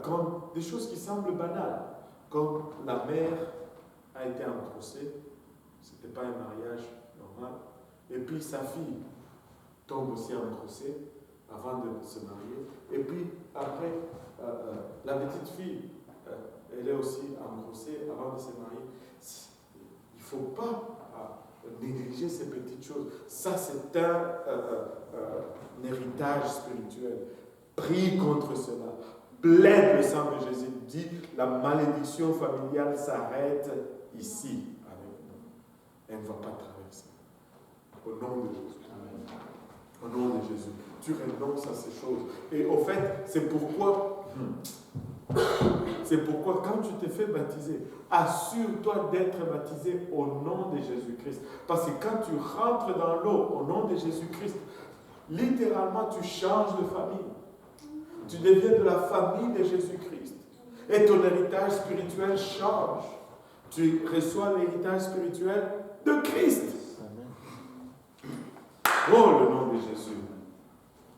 comme des choses qui semblent banales, comme la mère a été en procès, ce n'était pas un mariage normal, et puis sa fille tombe aussi en procès avant de se marier, et puis après, la petite fille, elle est aussi en procès avant de se marier. Il ne faut pas négliger ces petites choses. Ça, c'est un héritage spirituel. Prie contre cela. Plaide le sang de Jésus. Dit, la malédiction familiale s'arrête ici avec nous. Elle ne va pas traverser. Au nom de Jésus. Amen. Au nom de Jésus. Tu renonces à ces choses. Et au fait, c'est pourquoi quand tu te fais baptiser, assure-toi d'être baptisé au nom de Jésus-Christ. Parce que quand tu rentres dans l'eau au nom de Jésus-Christ, littéralement tu changes de famille. Tu deviens de la famille de Jésus-Christ. Et ton héritage spirituel change. Tu reçois l'héritage spirituel de Christ. Oh, le nom de Jésus.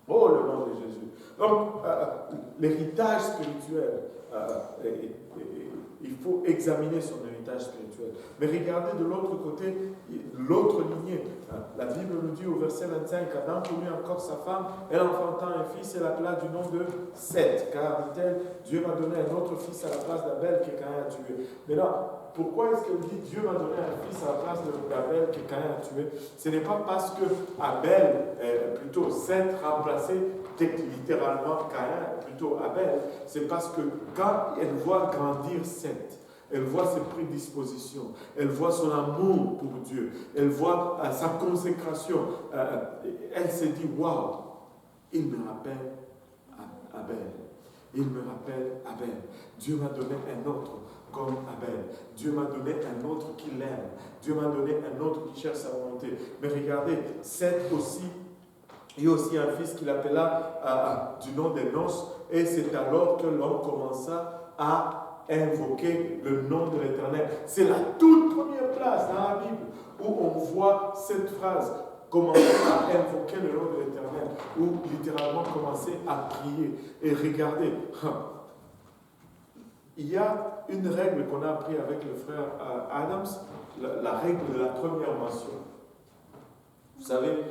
Oh, le nom de Jésus. Donc, l'héritage spirituel, il faut examiner son héritage spirituel. Mais regardez de l'autre côté, l'autre lignée. La Bible nous dit au verset 25, Adam connut encore sa femme, elle enfanta un fils et l'appela du nom de Seth, car, dit-elle, Dieu m'a donné un autre fils à la place d'Abel que Caïn a tué. Maintenant, pourquoi est-ce qu'elle dit Dieu m'a donné un fils à la place d'Abel que Caïn a tué? Ce n'est pas parce que Abel, plutôt Seth, remplaçait littéralement Caïn, plutôt Abel. C'est parce que quand elle voit grandir Seth, elle voit ses prédispositions, elle voit son amour pour Dieu, elle voit sa consécration, elle se dit waouh, il me rappelle Abel. Il me rappelle Abel. Dieu m'a donné un autre comme Abel. Dieu m'a donné un autre qui l'aime. Dieu m'a donné un autre qui cherche sa volonté. Mais regardez, Seth aussi, il y a aussi un fils qu'il appela du nom des noces, et c'est alors que l'homme commença à invoquer le nom de l'Éternel. C'est la toute première place dans la Bible où on voit cette phrase, commencer à invoquer le nom de l'Éternel, ou littéralement commencer à prier. Et regardez, il y a une règle qu'on a appris avec le frère Adams, la règle de la première mention. Vous savez,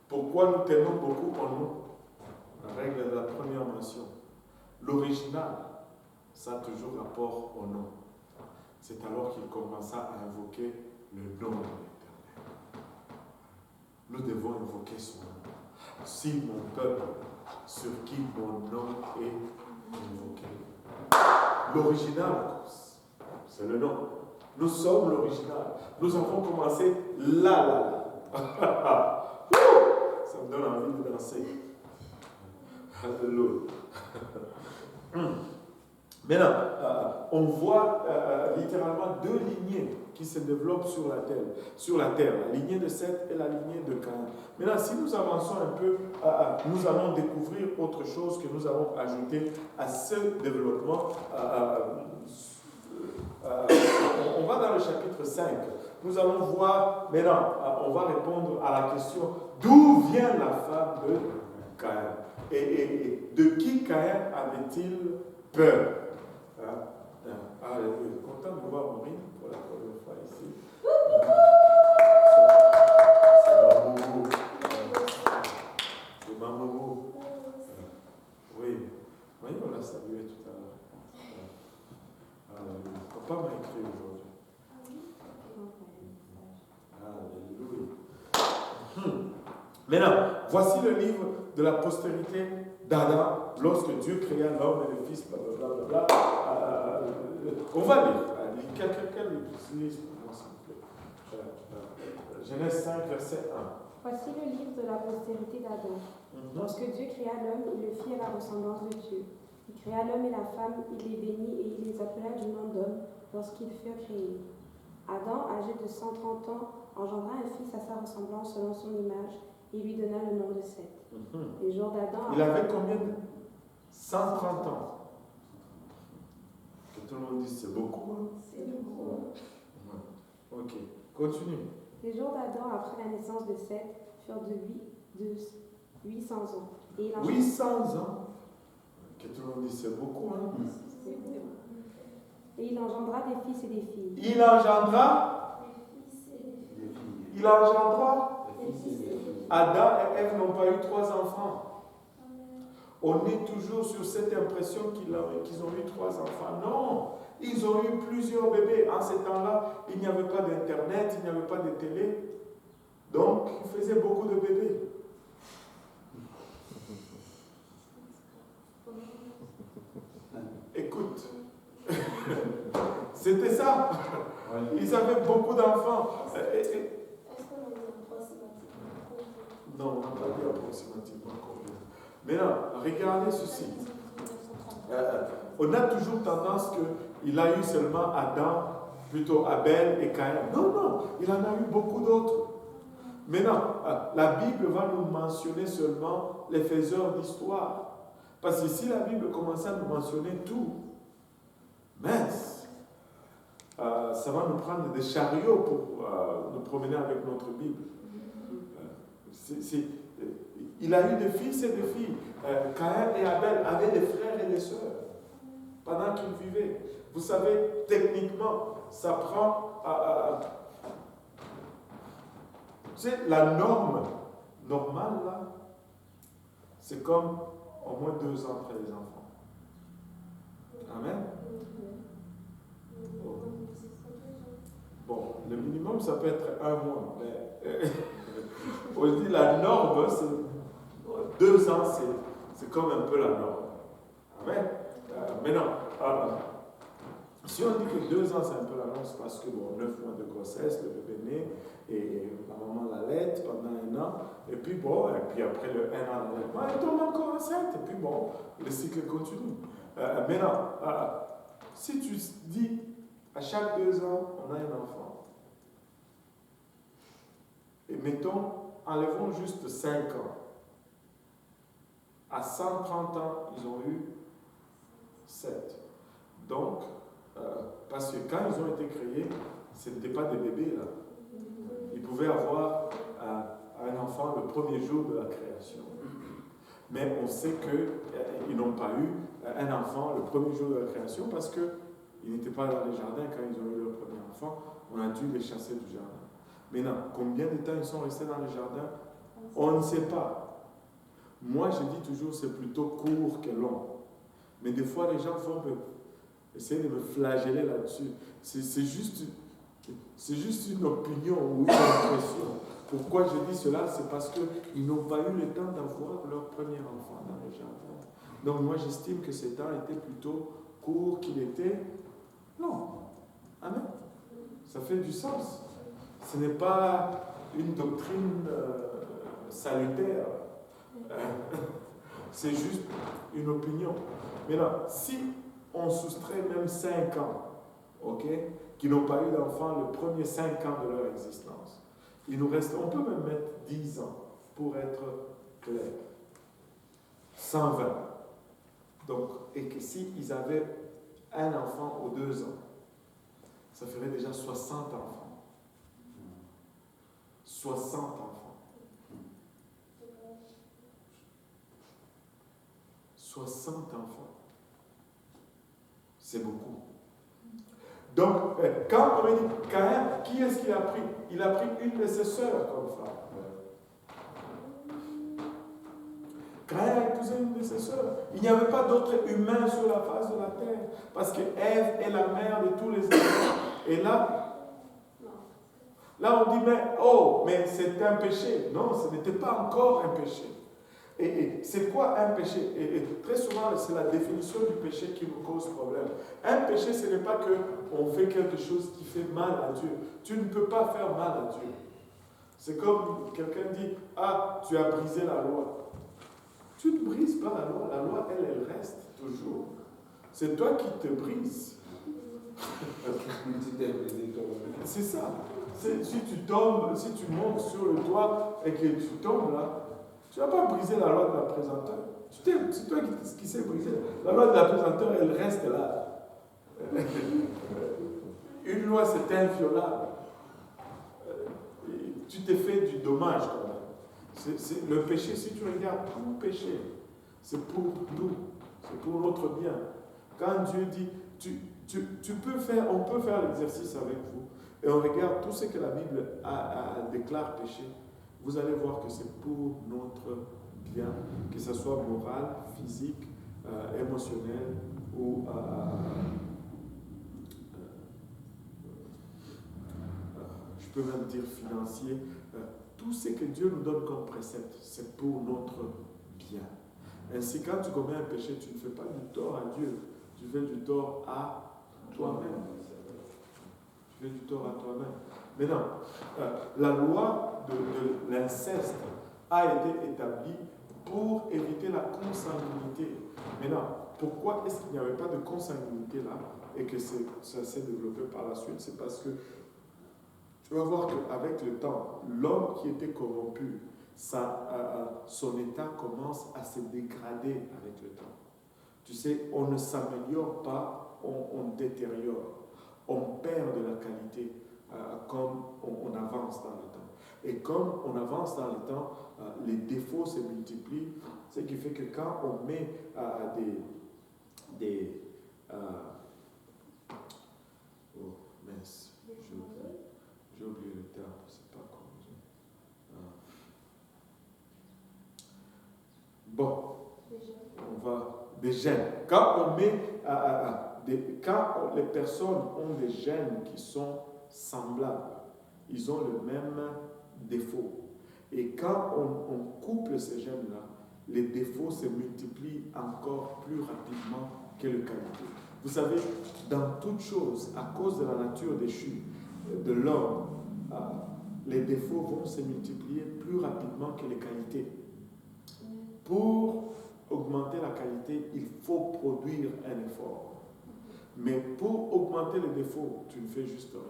pourquoi nous tenons beaucoup en nous? La règle de la première mention. L'original, ça a toujours rapport au nom. C'est alors qu'il commença à invoquer le nom de l'Éternel. Nous devons invoquer son nom. Si mon peuple, sur qui mon nom est invoqué. L'original, c'est le nom. Nous sommes l'original. Nous avons commencé là. Ça me donne envie de danser. Alléluia. Maintenant, on voit littéralement deux lignées qui se développent sur la terre, la lignée de Seth et la lignée de Caïn. Maintenant, si nous avançons un peu, nous allons découvrir autre chose que nous avons ajouté à ce développement. On va dans le chapitre 5. Nous allons voir, maintenant, on va répondre à la question d'où vient la femme de Caïn et de qui Caïn avait-il peur. Alléluia. Content de voir Maureen pour la première fois ici. C'est ma maman. Oui. Oui, on l'a salué tout à l'heure. Papa m'a écrit aujourd'hui. Alléluia. Maintenant, voici le livre de la postérité d'Adam, lorsque Dieu créa l'homme et le fils, blablabla. On va lire. Quelqu'un lise pour moi, s'il vous plaît. Genèse 5, verset 1. Voici le livre de la postérité d'Adam. Lorsque Dieu créa l'homme, il le fit à la ressemblance de Dieu. Il créa l'homme et la femme, il les bénit et il les appela du nom d'homme lorsqu'ils furent créés. Adam, âgé de 130 ans, engendra un fils à sa ressemblance selon son image et lui donna le nom de Seth. Les jours d'Adam... Il avait combien de 130 ans. Que tout le monde dise c'est beaucoup. Hein? C'est beaucoup. Ok, continue. Les jours d'Adam après la naissance de Seth furent de 800 ans. Et 800 ans. Que tout le monde dise c'est beaucoup. Hein? Et il engendra des fils et des filles. Il engendra Adam et Ève n'ont pas eu 3 enfants. On est toujours sur cette impression qu'ils ont eu 3 enfants. Non, ils ont eu plusieurs bébés. En ces temps-là, il n'y avait pas d'internet, il n'y avait pas de télé. Donc, ils faisaient beaucoup de bébés. Écoute, c'était ça. Ils avaient beaucoup d'enfants. Est-ce qu'on a dit approximativement? Non, on n'a pas dit approximativement combien. Maintenant, regardez ceci. On a toujours tendance qu'il a eu seulement Adam, plutôt Abel et Caïn. Non, non, il en a eu beaucoup d'autres. Maintenant, la Bible va nous mentionner seulement les faiseurs d'histoire. Parce que si la Bible commençait à nous mentionner tout, mince, ça va nous prendre des chariots pour nous promener avec notre Bible. Il a eu des fils et des filles. Caïn et Abel avaient des frères et des sœurs pendant qu'ils vivaient. Vous savez, techniquement, ça prend... c'est la norme normale, là, c'est comme au moins 2 ans après les enfants. Amen. Bon, le minimum, ça peut être 1 mois, mais on dit la norme, c'est 2 ans, c'est comme un peu la norme. Amen. Maintenant, si on dit que 2 ans, c'est un peu la norme, c'est parce que, 9 mois de grossesse, le bébé naît, et la maman l'allaite pendant 1 an, et puis après le 1 an d'allaitement, elle tombe encore enceinte, et puis le cycle continue. Maintenant, si tu dis, à chaque 2 ans, on a un enfant, et mettons, enlevons juste 5 ans. À 130 ans, ils ont eu 7. Donc, parce que quand ils ont été créés, ce n'étaient pas des bébés là. Ils pouvaient avoir un enfant le premier jour de la création. Mais on sait qu'ils n'ont pas eu un enfant le premier jour de la création parce qu'ils n'étaient pas dans les jardins quand ils ont eu leur premier enfant. On a dû les chasser du jardin. Maintenant, combien de temps ils sont restés dans les jardins? On ne sait pas. Moi, je dis toujours c'est plutôt court que long. Mais des fois, les gens vont essayer de me flageller là-dessus. C'est juste une opinion ou une impression. Pourquoi je dis cela? C'est parce qu'ils n'ont pas eu le temps d'avoir leur premier enfant dans le jardin. Donc moi, j'estime que ces temps étaient plutôt courts qu'il était long. Amen. Ça fait du sens. Ce n'est pas une doctrine salutaire. C'est juste une opinion. Maintenant, si on soustrait même 5 ans, ok, qui n'ont pas eu d'enfant le premier 5 ans de leur existence, il nous reste, on peut même mettre 10 ans pour être clair. 120. Donc, et que s'ils avaient un enfant aux 2 ans, ça ferait déjà 60 enfants. 60 enfants. 60 enfants. C'est beaucoup. Donc, quand on me dit Caïn, qui est-ce qu'il a pris? Il a pris une de ses sœurs comme femme. Caïn a épousé une de ses sœurs. Il n'y avait pas d'autres humains sur la face de la terre. Parce que Ève est la mère de tous les enfants. Et là, on dit, mais c'est un péché. Non, ce n'était pas encore un péché. Et c'est quoi un péché? Et très souvent, c'est la définition du péché qui nous cause problème. Un péché, ce n'est pas qu'on fait quelque chose qui fait mal à Dieu. Tu ne peux pas faire mal à Dieu. C'est comme quelqu'un dit, tu as brisé la loi. Tu ne brises pas la loi. La loi, elle reste toujours. C'est toi qui te brises. C'est ça. Si tu tombes, si tu montes sur le toit et que tu tombes là, tu n'as pas brisé la loi de la présenteur. C'est toi qui s'est brisé. La loi de la présenteur, elle reste là. Une loi, c'est inviolable. Tu t'es fait du dommage quand même. Le péché, si tu regardes tout péché, c'est pour nous, c'est pour notre bien. Quand Dieu dit, on peut faire l'exercice avec vous, et on regarde tout ce que la Bible déclare péché, vous allez voir que c'est pour notre bien, que ce soit moral, physique, émotionnel ou je peux même dire financier. Tout ce que Dieu nous donne comme précepte, c'est pour notre bien. Ainsi, quand tu commets un péché, tu ne fais pas du tort à Dieu, tu fais du tort à toi-même. Tu fais du tort à toi-même. Maintenant, la loi de l'inceste a été établie pour éviter la consanguinité. Maintenant, pourquoi est-ce qu'il n'y avait pas de consanguinité là et que ça s'est développé par la suite? C'est parce que tu vas voir qu'avec le temps, l'homme qui était corrompu, son état commence à se dégrader avec le temps. Tu sais, on ne s'améliore pas, on détériore. On perd de la qualité comme on avance dans le temps. Et comme on avance dans le temps, les défauts se multiplient, ce qui fait que quand on met oh mince, j'ai oublié le terme, c'est pas comme bon, on va des gènes. Quand on met quand les personnes ont des gènes qui sont semblables, ils ont le même défaut. Et quand on couple ces gènes-là, les défauts se multiplient encore plus rapidement que les qualités. Vous savez, dans toute chose, à cause de la nature déchue de l'homme, les défauts vont se multiplier plus rapidement que les qualités. Pour augmenter la qualité, il faut produire un effort. Mais pour augmenter les défauts, tu ne fais juste rien.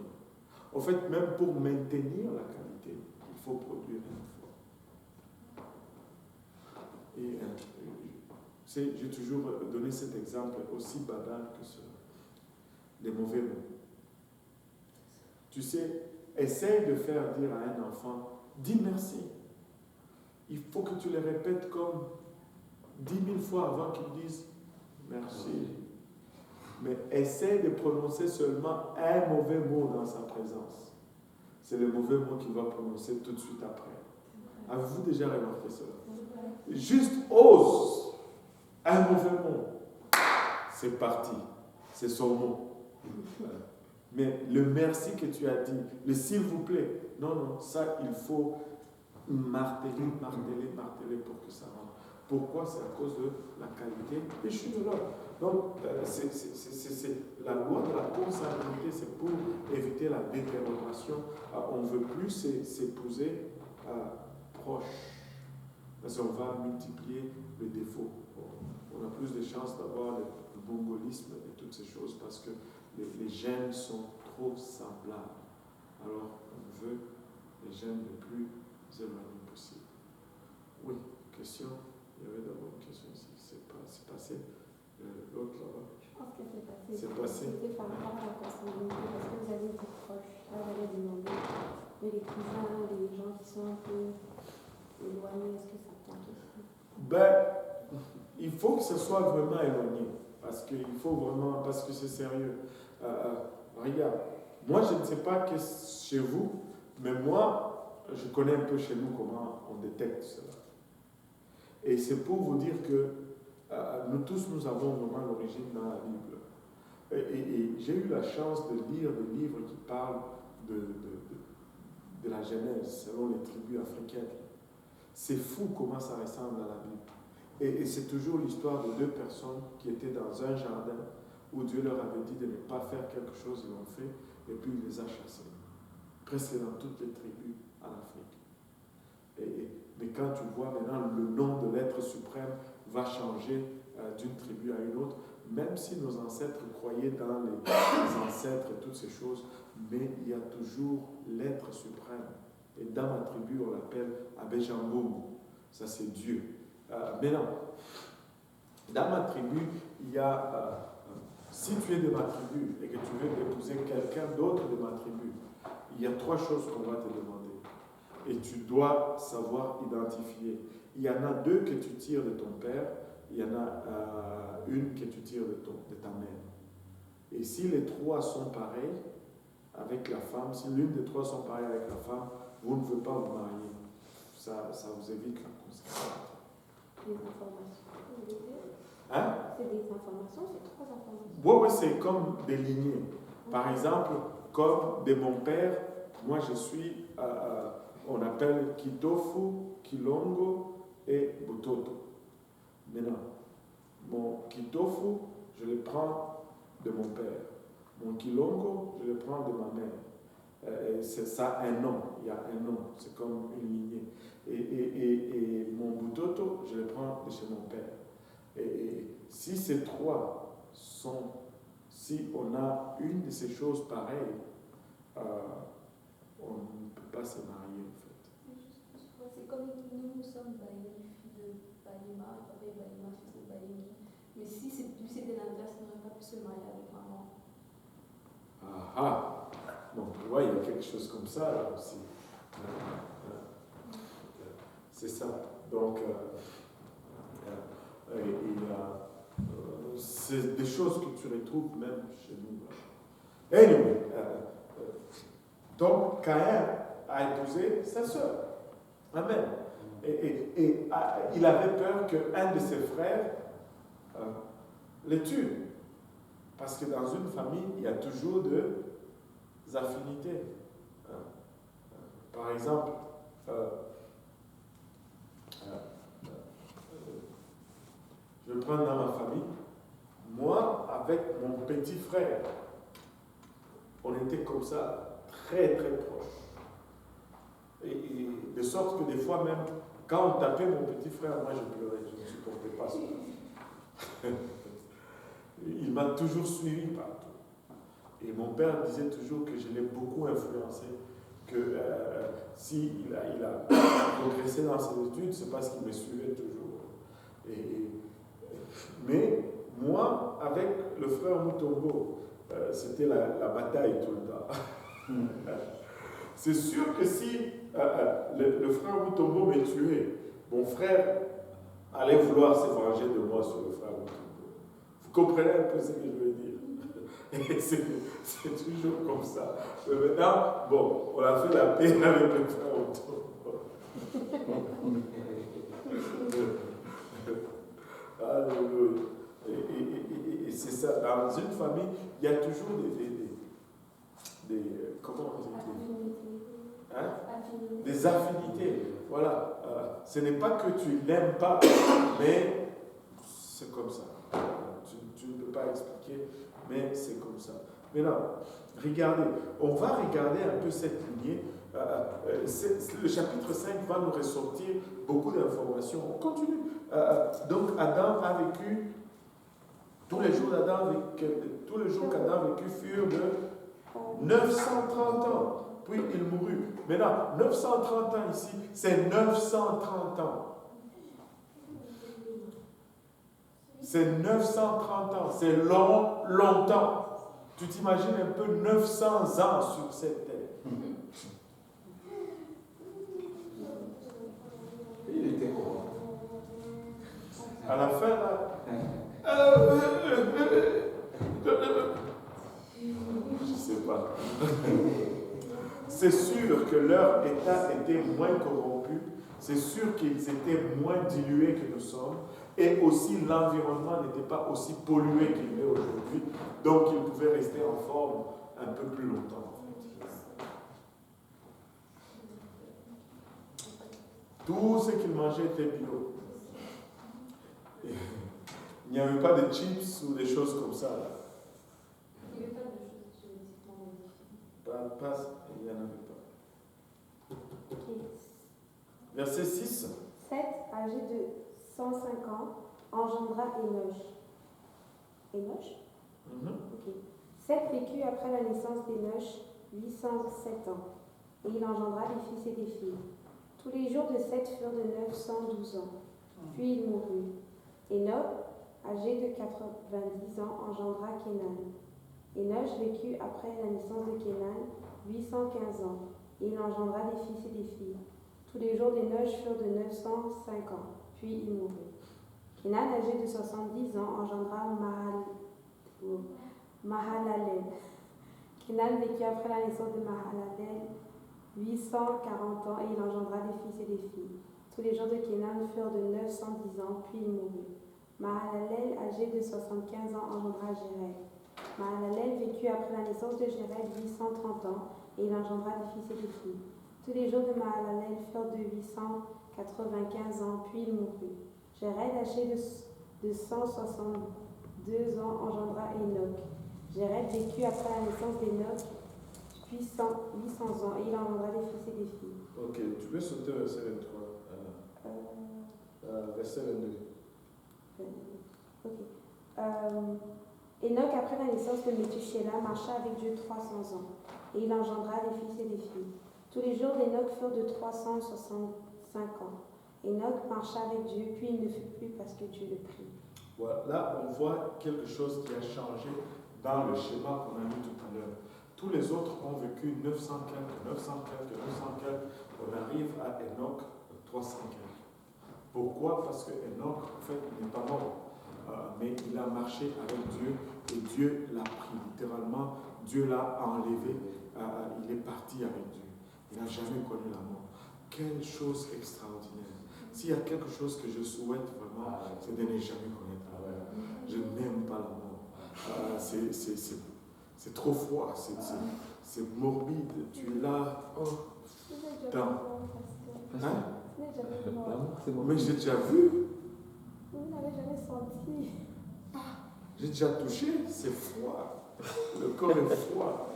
En fait, même pour maintenir la qualité, il faut produire un effort. Et j'ai toujours donné cet exemple aussi banal que cela. Les mauvais mots. Tu sais, essaye de faire dire à un enfant, dis merci. Il faut que tu le répètes comme 10 000 fois avant qu'il dise merci. Mais essaye de prononcer seulement un mauvais mot dans sa présence. C'est le mauvais mot qu'il va prononcer tout de suite après. Avez-vous déjà remarqué cela? Juste ose un mauvais mot. C'est parti. C'est son mot. Mais le merci que tu as dit, le s'il vous plaît, non, ça il faut marteler pour que ça rentre. Pourquoi? C'est à cause de la qualité déchue de l'homme. Donc, c'est la loi de la consanguinité, c'est pour éviter la détérioration. On ne veut plus s'épouser proche. parce qu'on va multiplier les défauts. On a plus de chances d'avoir le mongolisme et toutes ces choses parce que les gènes sont trop semblables. Alors, on veut les gènes les plus éloignés possible. Oui, question. Il y avait d'abord une question ici. C'est passé. L'autre là-bas. Je pense que c'est passé. C'est passé. C'était par rapport à la consanguinité, parce que vous avez dit proche. Là, j'allais demander. Mais les cousins, les gens qui sont un peu éloignés, est-ce que ça compte aussi? Il faut que ce soit vraiment éloigné. Parce que c'est sérieux. Regarde, moi je ne sais pas qu'est-ce chez vous, mais moi, je connais un peu chez nous comment on détecte cela. Et c'est pour vous dire que nous tous, nous avons vraiment l'origine dans la Bible. Et j'ai eu la chance de lire des livres qui parlent de la Genèse, selon les tribus africaines. C'est fou comment ça ressemble à la Bible. Et c'est toujours l'histoire de deux personnes qui étaient dans un jardin où Dieu leur avait dit de ne pas faire quelque chose, ils l'ont fait, et puis il les a chassés. Presque dans toutes les tribus en Afrique. Mais quand tu vois maintenant le nom de l'être suprême va changer d'une tribu à une autre, même si nos ancêtres croyaient dans les ancêtres et toutes ces choses, mais il y a toujours l'être suprême. Et dans ma tribu, on l'appelle Abéjamboum. Ça, c'est Dieu. Mais non, dans ma tribu, il y a, si tu es de ma tribu et que tu veux épouser quelqu'un d'autre de ma tribu, il y a 3 choses qu'on va te demander. Et tu dois savoir identifier. Il y en a 2 que tu tires de ton père, il y en a une que tu tires de ta mère. Et si les 3 sont pareils avec la femme, si l'une des 3 sont pareilles avec la femme, vous ne pouvez pas vous marier. Ça vous évite la conséquence. Des informations. Hein? C'est des informations, c'est 3 informations. Oui, c'est comme des lignées. Par exemple, comme de mon père, moi je suis, on appelle Kitofu, Kilongo et Butoto. Maintenant, mon Kitofu, je le prends de mon père. Mon Kilongo, je le prends de ma mère. C'est ça un nom, il y a un nom, c'est comme une lignée. Et mon Butoto, je le prends de chez mon père. Et si ces 3 sont, si on a une de ces choses pareilles, on ne peut pas se marier en fait. C'est comme nous sommes Baïli, fille de Baïma, papa est Baïma, fils de Baïli. Mais si c'était l'inverse, on n'aurait pas pu se marier avec maman. Ah, donc tu vois, il y a quelque chose comme ça là aussi. C'est ça. Donc, c'est des choses que tu retrouves même chez nous. Anyway, donc Caïn a épousé sa sœur. Amen. Et il avait peur qu'un de ses frères le tue. Parce que dans une famille, il y a toujours des affinités. Par exemple, je vais prendre dans ma famille, moi, avec mon petit frère, on était comme ça, très très proches. Et de sorte que des fois même, quand on tapait mon petit frère, moi je pleurais, je ne supportais pas ça. Il m'a toujours suivi partout. Et mon père disait toujours que je l'ai beaucoup influencé, que s'il a progressé dans ses études, c'est parce qu'il me suivait toujours. Mais moi, avec le frère Mutombo, c'était la bataille tout le temps. C'est sûr que si le frère Mutombo me tuait, mon frère allait vouloir se venger de moi sur le frère Mutombo. Vous comprenez un peu ce que je veux dire? Et c'est toujours comme ça. Mais maintenant, bon, on a fait la paix avec le frère Mutombo. Alléluia. Et c'est ça. Dans une famille, il y a toujours des comment on dit? Hein? Des affinités. Voilà. Ce n'est pas que tu l'aimes pas, mais c'est comme ça. Tu ne peux pas expliquer, mais c'est comme ça. Maintenant, regardez. On va regarder un peu cette lignée. Le chapitre 5 va nous ressortir beaucoup d'informations formation. On continue. Donc Adam a vécu, tous les jours qu'Adam a vécu furent de 930 ans. Puis il mourut. Maintenant, 930 ans ici, c'est 930 ans. C'est 930 ans. C'est longtemps. Tu t'imagines un peu 900 ans sur cette terre. Il était quoi? À la fin, là. Je ne sais pas. C'est sûr que leur état était moins corrompu. C'est sûr qu'ils étaient moins dilués que nous sommes. Et aussi, l'environnement n'était pas aussi pollué qu'il l'est aujourd'hui. Donc, ils pouvaient rester en forme un peu plus longtemps. Tout ce qu'ils mangeaient était bio. Et il n'y avait pas de chips ou des choses comme ça. Là. Il n'y avait pas de choses génétiquement modifiées. Il n'y en avait pas. Ok. Verset 6. Seth, âgé de 105 ans, engendra Énoch. Énoch? Ok. Seth vécut après la naissance d'Énoch 807 ans, et il engendra des fils et des filles. Tous les jours de Seth furent de 912 ans, puis il mourut. Énoch, âgé de 90 ans, engendra Kénan. Énoch vécut après la naissance de Kénan 815 ans, et il engendra des fils et des filles. Tous les jours d'Énoch furent de 905 ans, puis il mourut. Kénan, âgé de 70 ans, engendra Mahalalel. Kénan vécut après la naissance de Mahalalel 840 ans, et il engendra des fils et des filles. Tous les jours de Kénan furent de 910 ans, puis il mourut. Mahalalel, âgé de 75 ans, engendra Jéred. Mahalalel vécut après la naissance de Jéred 830 ans, et il engendra des fils et des filles. Tous les jours de Mahalalel furent de 895 ans, puis il mourut. Jéred, âgé de 162 ans, engendra Énoch. Jéred vécut après la naissance d'Énoch 800 ans, et il engendra des fils et des filles. Ok, tu peux sauter verset 23. Verset 22. Ok. Enoch, après la naissance de Métuchéla, marcha avec Dieu 300 ans, et il engendra des fils et des filles. Tous les jours d'Enoch furent de 365 ans. Enoch marcha avec Dieu, puis il ne fut plus parce que Dieu le prit. Voilà, là, on voit quelque chose qui a changé dans le schéma qu'on a lu tout à l'heure. Tous les autres ont vécu 900 quelques. On arrive à Enoch 300 quelques. Pourquoi? Parce que Enoch, en fait, il n'est pas mort. Mais il a marché avec Dieu et Dieu l'a pris. Littéralement, Dieu l'a enlevé. Il est parti avec Dieu. Il n'a jamais connu la mort. Quelle chose extraordinaire. S'il y a quelque chose que je souhaite vraiment, c'est de ne jamais connaître la mort. Je n'aime pas la mort. C'est trop froid, c'est morbide. Tu es là. Mais j'ai déjà vu. Vous n'avez jamais senti. J'ai déjà touché, c'est froid. Le corps est froid.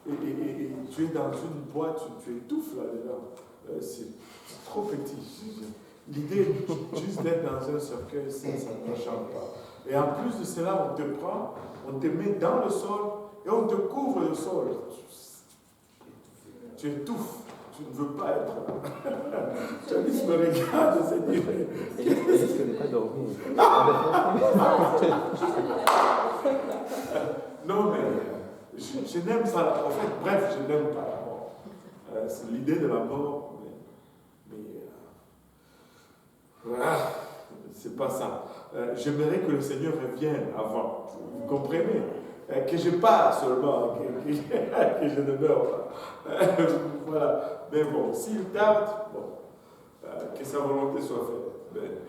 Et tu es dans une boîte, tu étouffes là-dedans. C'est trop petit. L'idée juste d'être dans un cercueil, ça ne t'enchante pas. Et en plus de cela, on te prend, on te met dans le sol et on te couvre le sol. Tu étouffes. Tu ne veux pas être là. Janice me regarde et se dit, Est-ce que n'est pas dormi? non, mais je n'aime pas. En fait, bref, je n'aime pas la mort. C'est l'idée de la mort, c'est pas ça. J'aimerais que le Seigneur revienne avant. Vous comprenez? Que je pars seulement, que je ne meurs pas. Voilà. Mais bon, s'il tarde, que sa volonté soit faite.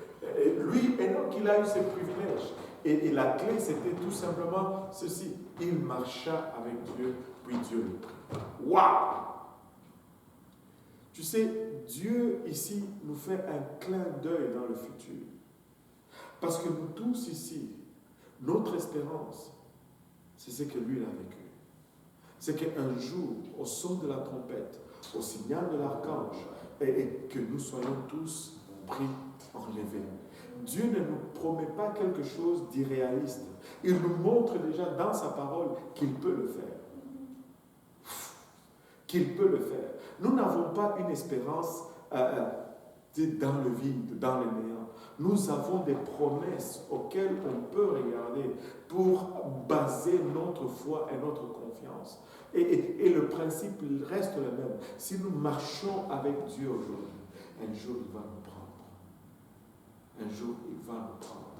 Et lui, Enoch, il a eu ses privilèges. Et la clé, c'était tout simplement ceci. Il marcha avec Dieu, puis Dieu le prit. Waouh! Tu sais, Dieu ici nous fait un clin d'œil dans le futur. Parce que nous tous ici, notre espérance, c'est ce que lui a vécu. C'est qu'un jour, au son de la trompette, au signal de l'archange, et que nous soyons tous pris enlevé. Dieu ne nous promet pas quelque chose d'irréaliste. Il nous montre déjà dans sa parole qu'il peut le faire. Qu'il peut le faire. Nous n'avons pas une espérance dans le vide, dans le néant. Nous avons des promesses auxquelles on peut regarder pour baser notre foi et notre confiance. Et le principe il reste le même. Si nous marchons avec Dieu aujourd'hui, un jour il va nous prendre. Un jour il va nous prendre.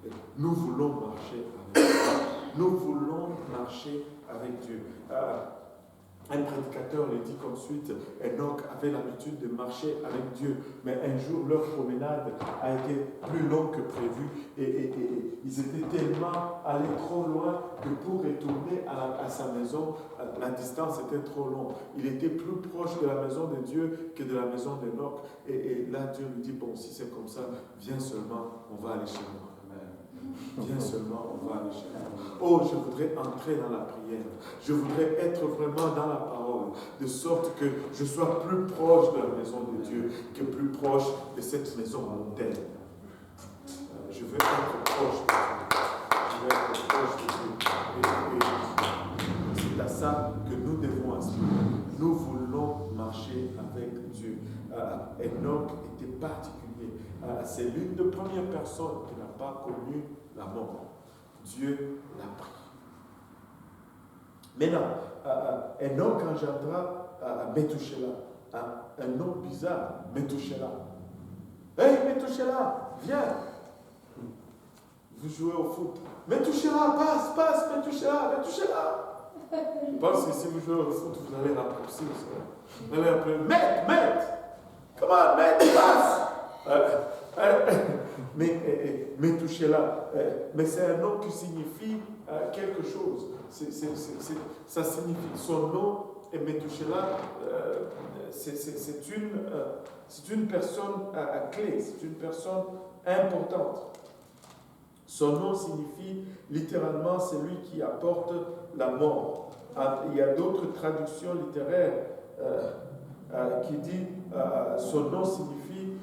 Et nous voulons marcher avec Dieu. Nous voulons marcher avec Dieu. Un prédicateur le dit comme suite, Enoch avait l'habitude de marcher avec Dieu, mais un jour leur promenade a été plus longue que prévu et ils étaient tellement allés trop loin que pour retourner à sa maison, la distance était trop longue. Il était plus proche de la maison de Dieu que de la maison d'Enoch et là Dieu lui dit, bon si c'est comme ça, viens seulement, on va aller chez moi. Viens seulement, on va aller chez moi. Oh, je voudrais entrer dans la prière. Je voudrais être vraiment dans la parole, de sorte que je sois plus proche de la maison de Dieu que plus proche de cette maison mondaine. Je veux être proche de Dieu. Je veux être proche de Dieu. Et c'est à ça que nous devons aspirer. Nous voulons marcher avec Dieu. Enoch était particulier. C'est l'une des premières personnes qui n'a pas connu la mort. Dieu l'a pris. Maintenant, Enoch engendra Métouchéla, un nom bizarre, Métouchéla. Hey, Métouchéla, viens. Vous jouez au foot. Métouchéla, passe, Métouchéla. Je pense que si vous jouez au foot, vous allez raccourcir. Vous allez appeler, Mette, comment, Mette, passe. Mais Touchéla, mais c'est un nom qui signifie quelque chose. Ça signifie, son nom est Métouchéla, c'est une personne clé, c'est une personne importante. Son nom signifie littéralement celui qui apporte la mort. Il y a d'autres traductions littéraires qui disent son nom signifie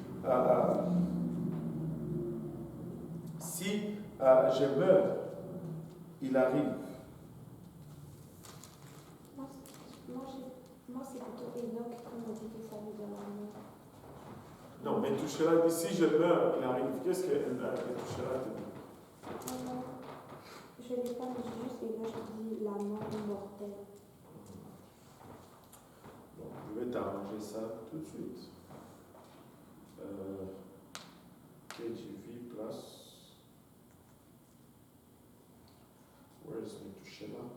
si je meurs, il arrive. Moi, c'est plutôt Enoch qui me dit que ça veut dire la mort. Non, mais Touchéla dit si je meurs, il arrive. Qu'est-ce que Touchéla te dit? Non, je ne l'ai pas, mais juste Enoch qui dit la mort immortelle. Bon, je vais t'arranger ça tout de suite. KJV plus. Where is Methuselah?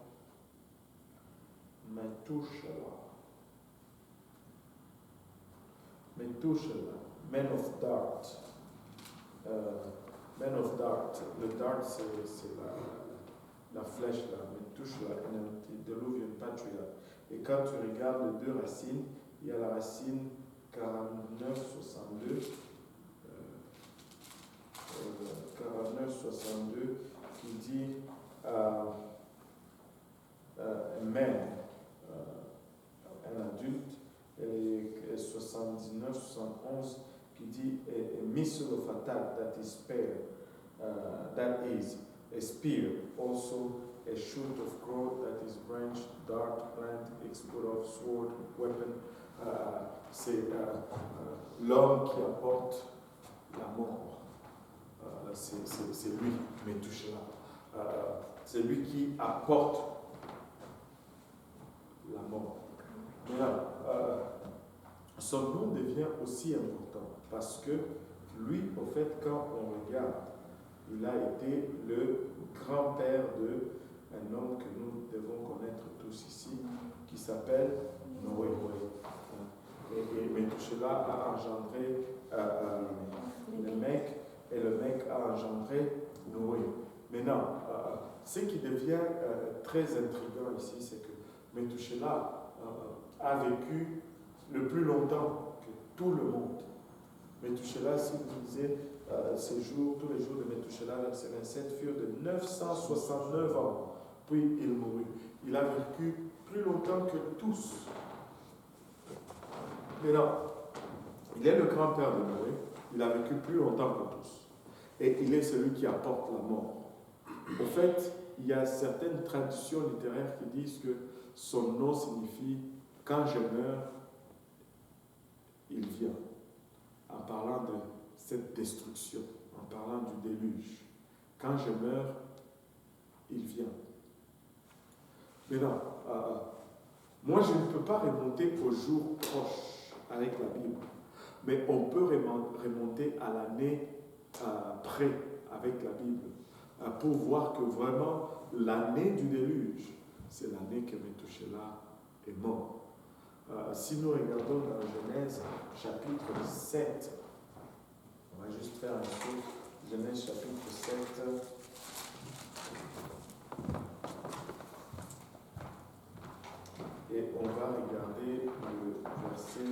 Methuselah, man of dart. Man of dart. Le dart, c'est la flèche là. Methuselah, Antediluvian patriarch. Et quand tu regardes les deux racines, il y a la racine 49-62. 49-62 qui dit man, un adulte, et 79-71 qui dit a missile of attack that is a spear, also a shoot of growth that is branch, dart, plant, export of sword, weapon. C'est l'homme qui apporte la mort. C'est lui, Métouchéla. C'est lui qui apporte la mort. Maintenant, son nom devient aussi important parce que lui, au fait, quand on regarde, il a été le grand-père d'un homme que nous devons connaître tous ici, qui s'appelle Noé. Et Métouchéla a engendré le mec, et le mec a engendré Noé. Maintenant, ce qui devient très intriguant ici, c'est que Métouchéla a vécu le plus longtemps que tout le monde. Métouchéla, si vous lisez tous les jours de Métouchéla, verset 27, furent de 969 ans, puis il mourut. Il a vécu plus longtemps que tous. Maintenant, Il est le grand-père de Noé. Il a vécu plus longtemps que tous. Et il est celui qui apporte la mort. Au fait, il y a certaines traditions littéraires qui disent que son nom signifie « quand je meurs, il vient », en parlant de cette destruction, en parlant du déluge. Quand je meurs, il vient. Maintenant, moi je ne peux pas remonter aux jours proches avec la Bible, mais on peut remonter à l'année près avec la Bible, pour voir que vraiment l'année du déluge, c'est l'année que Métouchéla est mort. Si nous regardons dans Genèse chapitre 7, on va juste faire un tour. Genèse chapitre 7. Et on va regarder le verset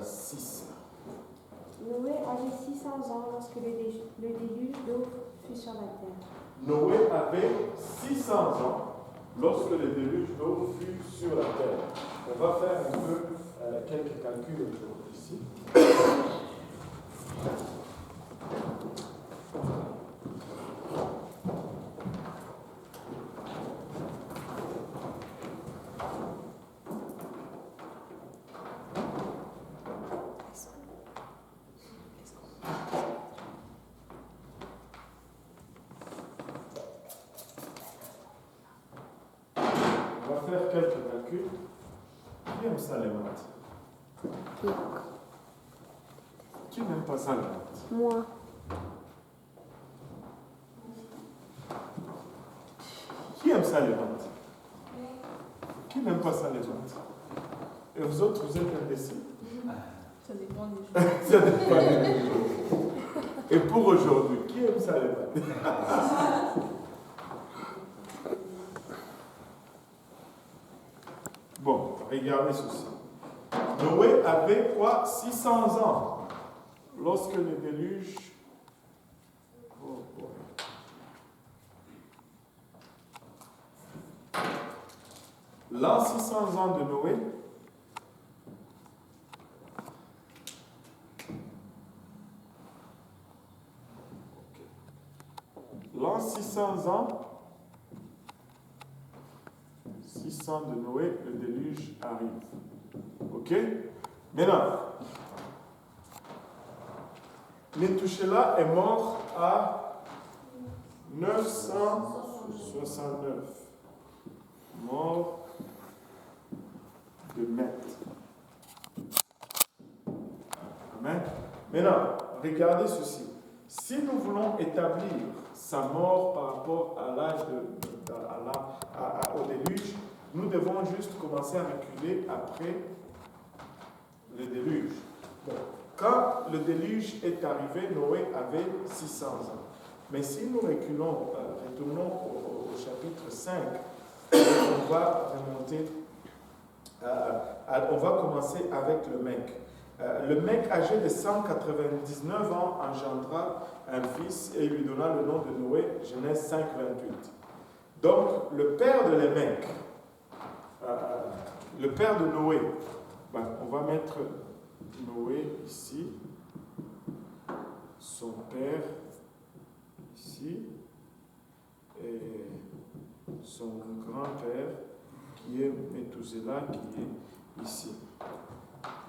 6. Noé avait 600 ans lorsque le déluge d'eau fut sur la terre. Noé avait 600 ans lorsque le déluge d'eau fut sur la terre. On va faire un peu quelques calculs aujourd'hui ici. On va faire quelques calculs. Qui aime ça les maths? Qui n'aime pas ça les maths? Moi. Qui aime ça les maths? Qui n'aime pas ça les maths? Et vous autres, vous êtes indécis? Ça dépend des jours. Ça dépend des jours. Et pour aujourd'hui, qui aime ça les maths? Bon, regardez ceci. Noé avait quoi? 600 ans lorsque le déluge. Oh boy. L'an 600 ans de Noé. L'an 600 ans. 600 de Noé, le déluge arrive. Ok? Maintenant, Métouchéla est mort à 969. Mort de Meth. Amen. Maintenant, regardez ceci. Si nous voulons établir sa mort par rapport à l'âge au déluge, nous devons juste commencer à reculer après le déluge. Bon. Quand le déluge est arrivé, Noé avait 600 ans. Mais si nous reculons, retournons au chapitre 5, on va remonter, on va commencer avec le mec. Le mec âgé de 199 ans engendra un fils et lui donna le nom de Noé, Genèse 5, 28. Donc, le père de Lémec, le père de Noé, on va mettre Noé ici, son père ici, et son grand-père qui est Méthusélah qui est ici.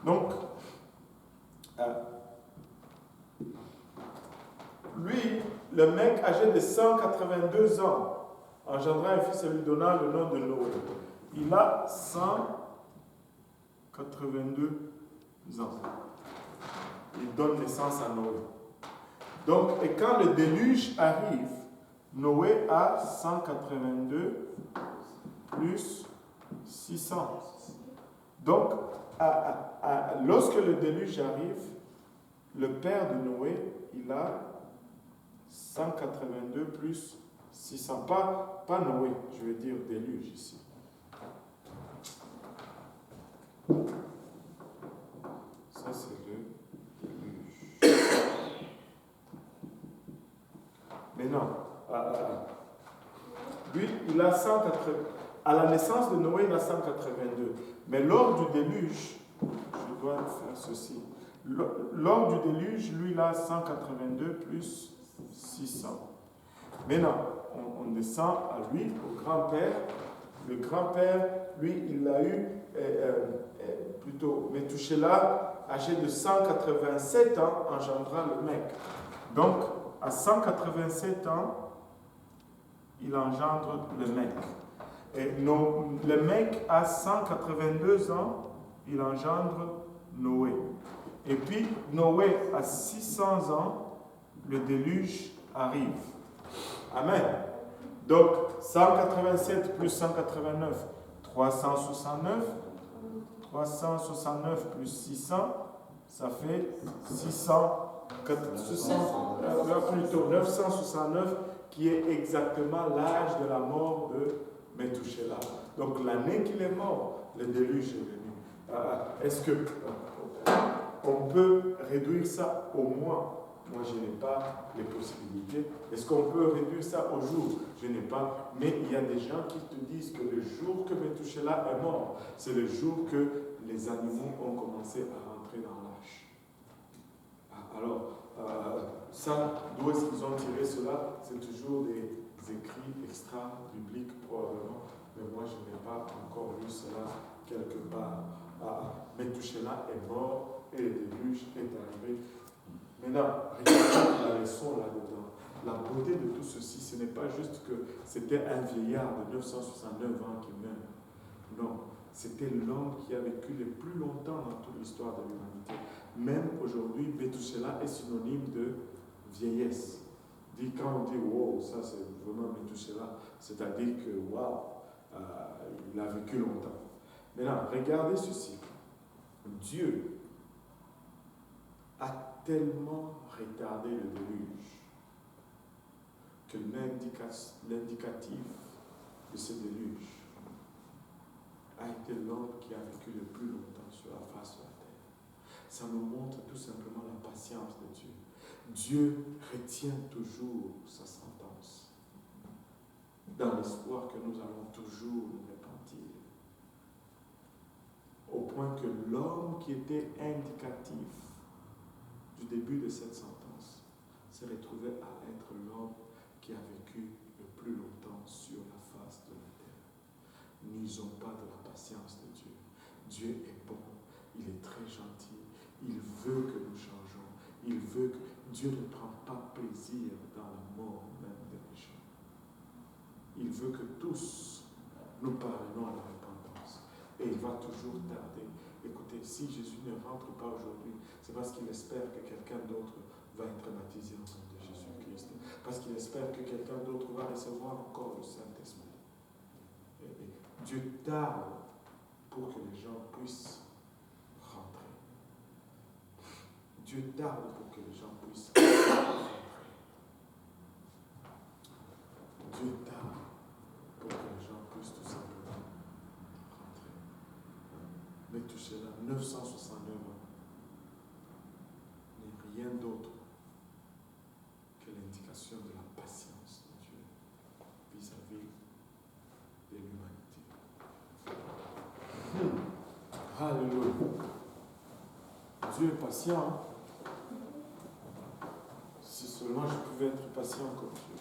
Donc, lui, le mec âgé de 182 ans, engendra un fils et lui donna le nom de Noé. Il a 182 ans. Il donne naissance à Noé. Donc, et quand le déluge arrive, Noé a 182 plus 600. Donc, lorsque le déluge arrive, le père de Noé, il a 182 plus 600. Pas Noé, je veux dire déluge ici. Ça, c'est le déluge. Maintenant, lui, il a 180. À la naissance de Noé, il a 182. Mais lors du déluge, dois faire ceci. Lors du déluge, lui, il a 182 plus 600. Maintenant, on descend à lui, au grand-père. Le grand-père, lui, il a eu plutôt Métouchéla, âgé de 187 ans, engendra le mec. Donc, à 187 ans, il engendre le mec. Et le mec, à 182 ans, il engendre Noé. Et puis, Noé, à 600 ans, le déluge arrive. Amen. Donc, 187 plus 189, 369. 369 plus 600, ça fait 969, qui est exactement l'âge de la mort de Métouchéla. Donc, l'année qu'il est mort, le déluge est venu. Est-ce que on peut réduire ça au mois? Moi, je n'ai pas les possibilités. Est-ce qu'on peut réduire ça au jour? Je n'ai pas. Mais il y a des gens qui te disent que le jour que Métouchéla est mort, c'est le jour que les animaux ont commencé à rentrer dans l'âge. Alors, ça, d'où est-ce qu'ils ont tiré cela? C'est toujours des écrits extra-bibliques, probablement. Mais moi, je n'ai pas encore lu cela quelque part. Métouchéla est mort et le déluge est arrivé. Maintenant, regardez la leçon là-dedans. La beauté de tout ceci, ce n'est pas juste que c'était un vieillard de 969 ans qui meurt. Non, c'était l'homme qui a vécu le plus longtemps dans toute l'histoire de l'humanité. Même aujourd'hui, Métouchéla est synonyme de vieillesse. Quand on dit « wow », ça c'est vraiment Métouchéla, c'est-à-dire que « wow », il a vécu longtemps. Maintenant, regardez ceci. Dieu a tellement retardé le déluge que l'indicatif de ce déluge a été l'homme qui a vécu le plus longtemps sur la face de la terre. Ça nous montre tout simplement la patience de Dieu. Dieu retient toujours sa sentence, dans l'espoir que nous allons toujours nous repentir. Au point que l'homme qui était indicatif du début de cette sentence s'est retrouvé à être l'homme qui a vécu le plus longtemps sur la face de la terre. N'usons pas de la patience de Dieu. Dieu est bon, il est très gentil, il veut que nous changeons, il veut que Dieu ne prend pas plaisir dans la mort même des méchants. Il veut que tous nous parvenons à la repentance. Et il va toujours tarder. Écoutez, si Jésus ne rentre pas aujourd'hui, c'est parce qu'il espère que quelqu'un d'autre va être baptisé au nom de Jésus-Christ. Parce qu'il espère que quelqu'un d'autre va recevoir encore le Saint-Esprit. Et Dieu tarde pour que les gens puissent rentrer. Dieu tarde pour que les gens puissent rentrer. Dieu tarde pour que les gens puissent tout simplement rentrer. Mais toucher là, 969 ans n'est rien d'autre que l'indication de la patience de Dieu vis-à-vis de l'humanité. Alléluia. Dieu est patient. Si seulement je pouvais être patient comme Dieu.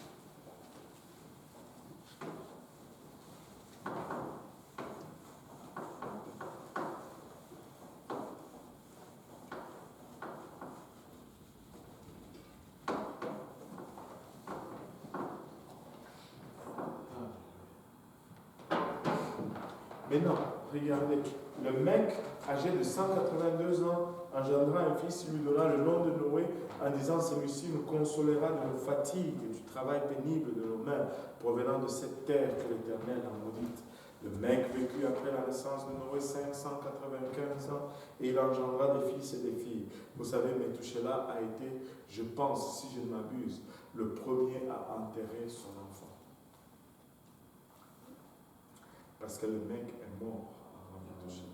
Maintenant, regardez, le mec âgé de 182 ans engendra un fils, il lui donna le nom de Noé, en disant: celui-ci nous consolera de nos fatigues et du travail pénible de nos mains, provenant de cette terre que l'Éternel a maudite. Le mec vécut après la naissance de Noé 595 ans, et il engendra des fils et des filles. Vous savez, Métouchéla a été, je pense, si je ne m'abuse, le premier à enterrer son enfant. Parce que le mec est mort avant Métouchéla.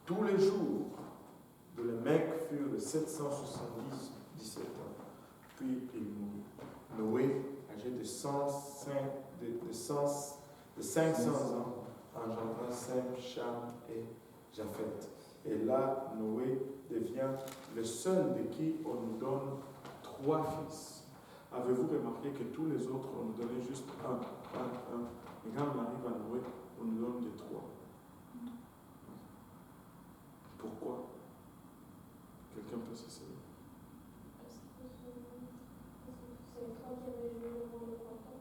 Tous les jours de le mec furent de 777 ans. puis il mourut. Noé, âgé de 500 ans, engendra Sem, Cham et Japheth. Et là, Noé devient le seul de qui on nous donne 3 fils. Avez-vous remarqué que tous les autres, on nous donnait juste un. Et quand on arrive à Noé, on nous donne les 3. Pourquoi? Quelqu'un peut s'essayer? Parce que c'est les 3 qui avaient joué le rôle de papa.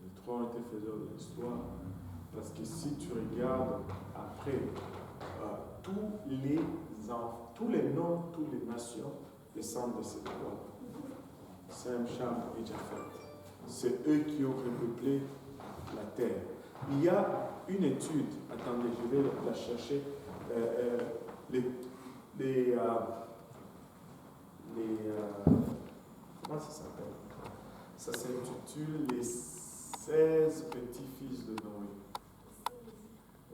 Les 3 ont été faiseurs de l'histoire. Parce que si tu regardes après, tous les noms, toutes les nations descendent de ces 3. Sem, Cham et Japheth. C'est eux qui ont repeuplé la terre. Il y a une étude, attendez, je vais la chercher, comment ça s'appelle? Ça s'intitule Les 16 petits-fils de Noé.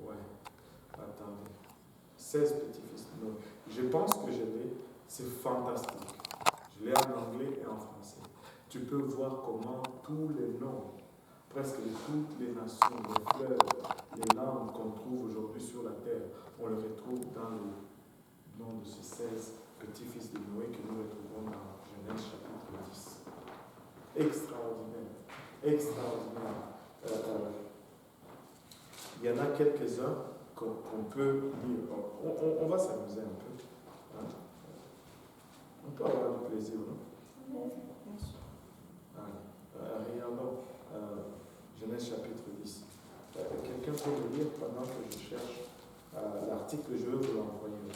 Ouais, attendez. 16 petits-fils de Noé. Je pense que je l'ai, c'est fantastique. Je l'ai en anglais et en français. Tu peux voir comment tous les noms, presque de toutes les nations, les fleuves, les langues qu'on trouve aujourd'hui sur la terre, on les retrouve dans le nom de ces 16 petits-fils de Noé que nous retrouvons dans Genèse chapitre 10. Extraordinaire. Extraordinaire. Il y en a quelques-uns qu'on peut lire. On va s'amuser un peu. Hein? On peut avoir du plaisir, non? Regardons Genèse chapitre 10. Quelqu'un peut le lire pendant que je cherche l'article, je vais vous l'envoyer.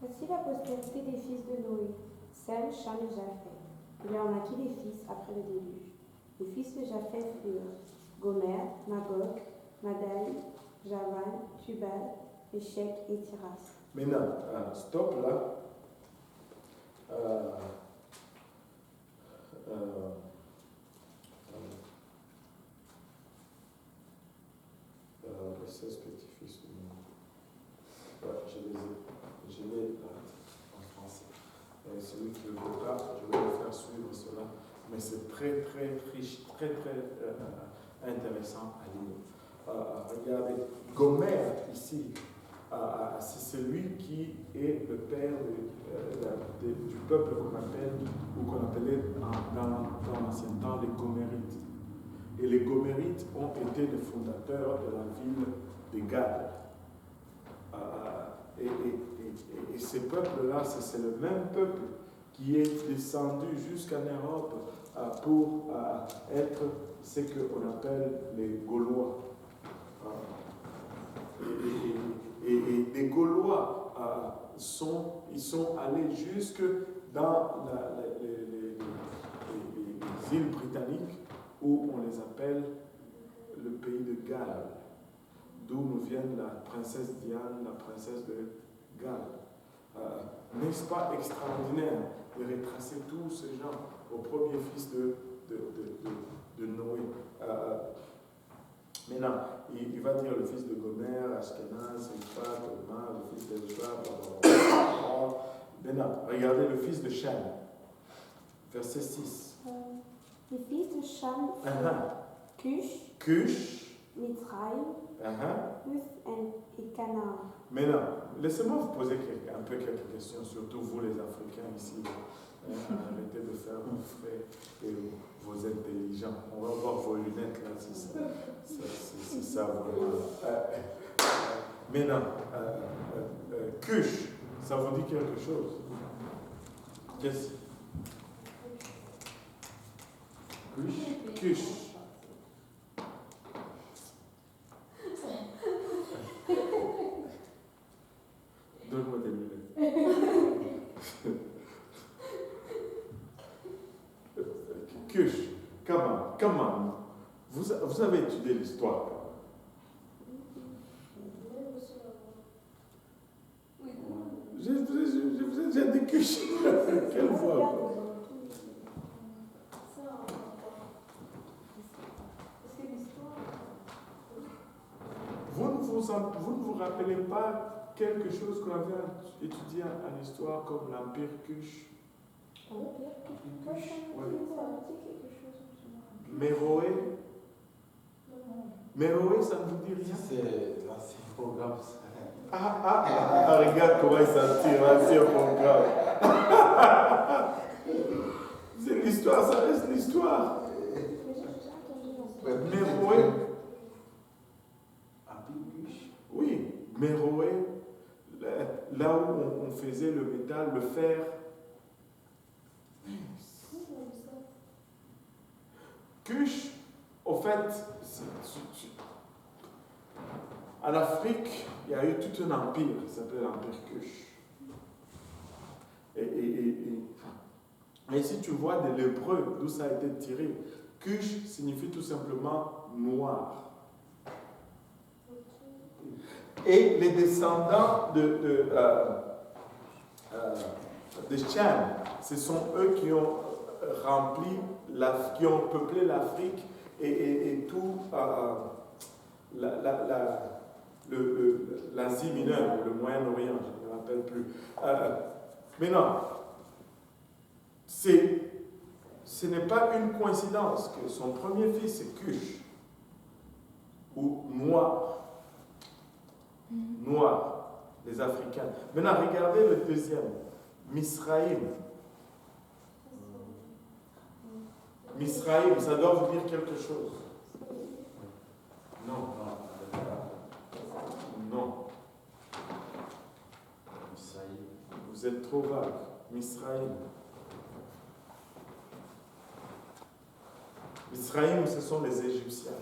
Voici la postérité des fils de Noé, Sem, Cham et Japheth. Il en naquit des fils après le déluge. Les fils de Japheth furent Gomer, Magog, Madai, Javan, Tubal, Échec et Tiras. Maintenant, stop là. Les 16 petits-fils de Noé. Ouais, je l'ai en français. Celui qui le verra, je vais le faire suivre cela. Mais c'est très riche, très intéressant à lire. Regardez, Gomer ici, c'est celui qui est le père du peuple qu'on appelle, ou qu'on appelait dans l'ancien temps les Gomérites. Et les Gomérites ont été les fondateurs de la ville de Gad. Et ces peuples-là, c'est le même peuple qui est descendu jusqu'en Europe pour être ce qu'on appelle les Gaulois. Et les Gaulois ils sont allés jusque dans les îles britanniques où on les appelle le pays de Galles, d'où nous vient la princesse Diane, la princesse de Galles. N'est-ce pas extraordinaire de retracer tous ces gens au premier fils de Noé? Maintenant, il va dire le fils de Gomer, Ashkenaz, Ephrat, Omar, le fils d'Ezra, Maintenant, regardez le fils de Shem, verset 6. Les fils de Cham furent Cush, Mitzraïm, Puth et Canaan. Maintenant, laissez-moi vous poser un peu quelques questions, surtout vous les Africains ici. Arrêtez de faire vos frais et vos intelligents. On va voir vos lunettes là, c'est ça vraiment. Maintenant, Cush, ça vous dit quelque chose? Yes. Cush. Donne-moi des lunettes. Cush, comment? Vous avez étudié l'histoire. Je vous ai déjà dit Cush. Quelle voix? Vous ne vous rappelez pas quelque chose qu'on avait étudié à l'histoire comme l'Empire Cush? Méroé. Méroé, ça ne vous dit rien? C'est l'ancien programme. Regarde comment il s'attire, l'ancien programme. C'est l'histoire, ça reste l'histoire. Méroé. Oui, Méroé, là où on faisait le métal, le fer. Cush, au fait, en Afrique, il y a eu tout un empire qui s'appelait l'empire Cush. Mais si tu vois de l'hébreu, d'où ça a été tiré, Cush signifie tout simplement noir. Et les descendants de Shem, ce sont eux qui ont rempli, qui ont peuplé l'Afrique et tout l'Asie mineure, le Moyen-Orient, je ne me rappelle plus. Maintenant, ce n'est pas une coïncidence que son premier fils est Cush, ou noir. Noir, les Africains. Maintenant, regardez le deuxième, Misraïm. Misraïm, ça doit vous dire quelque chose. Non. Vous êtes trop vague. Misraïm. Misraïm, ce sont les Égyptiens.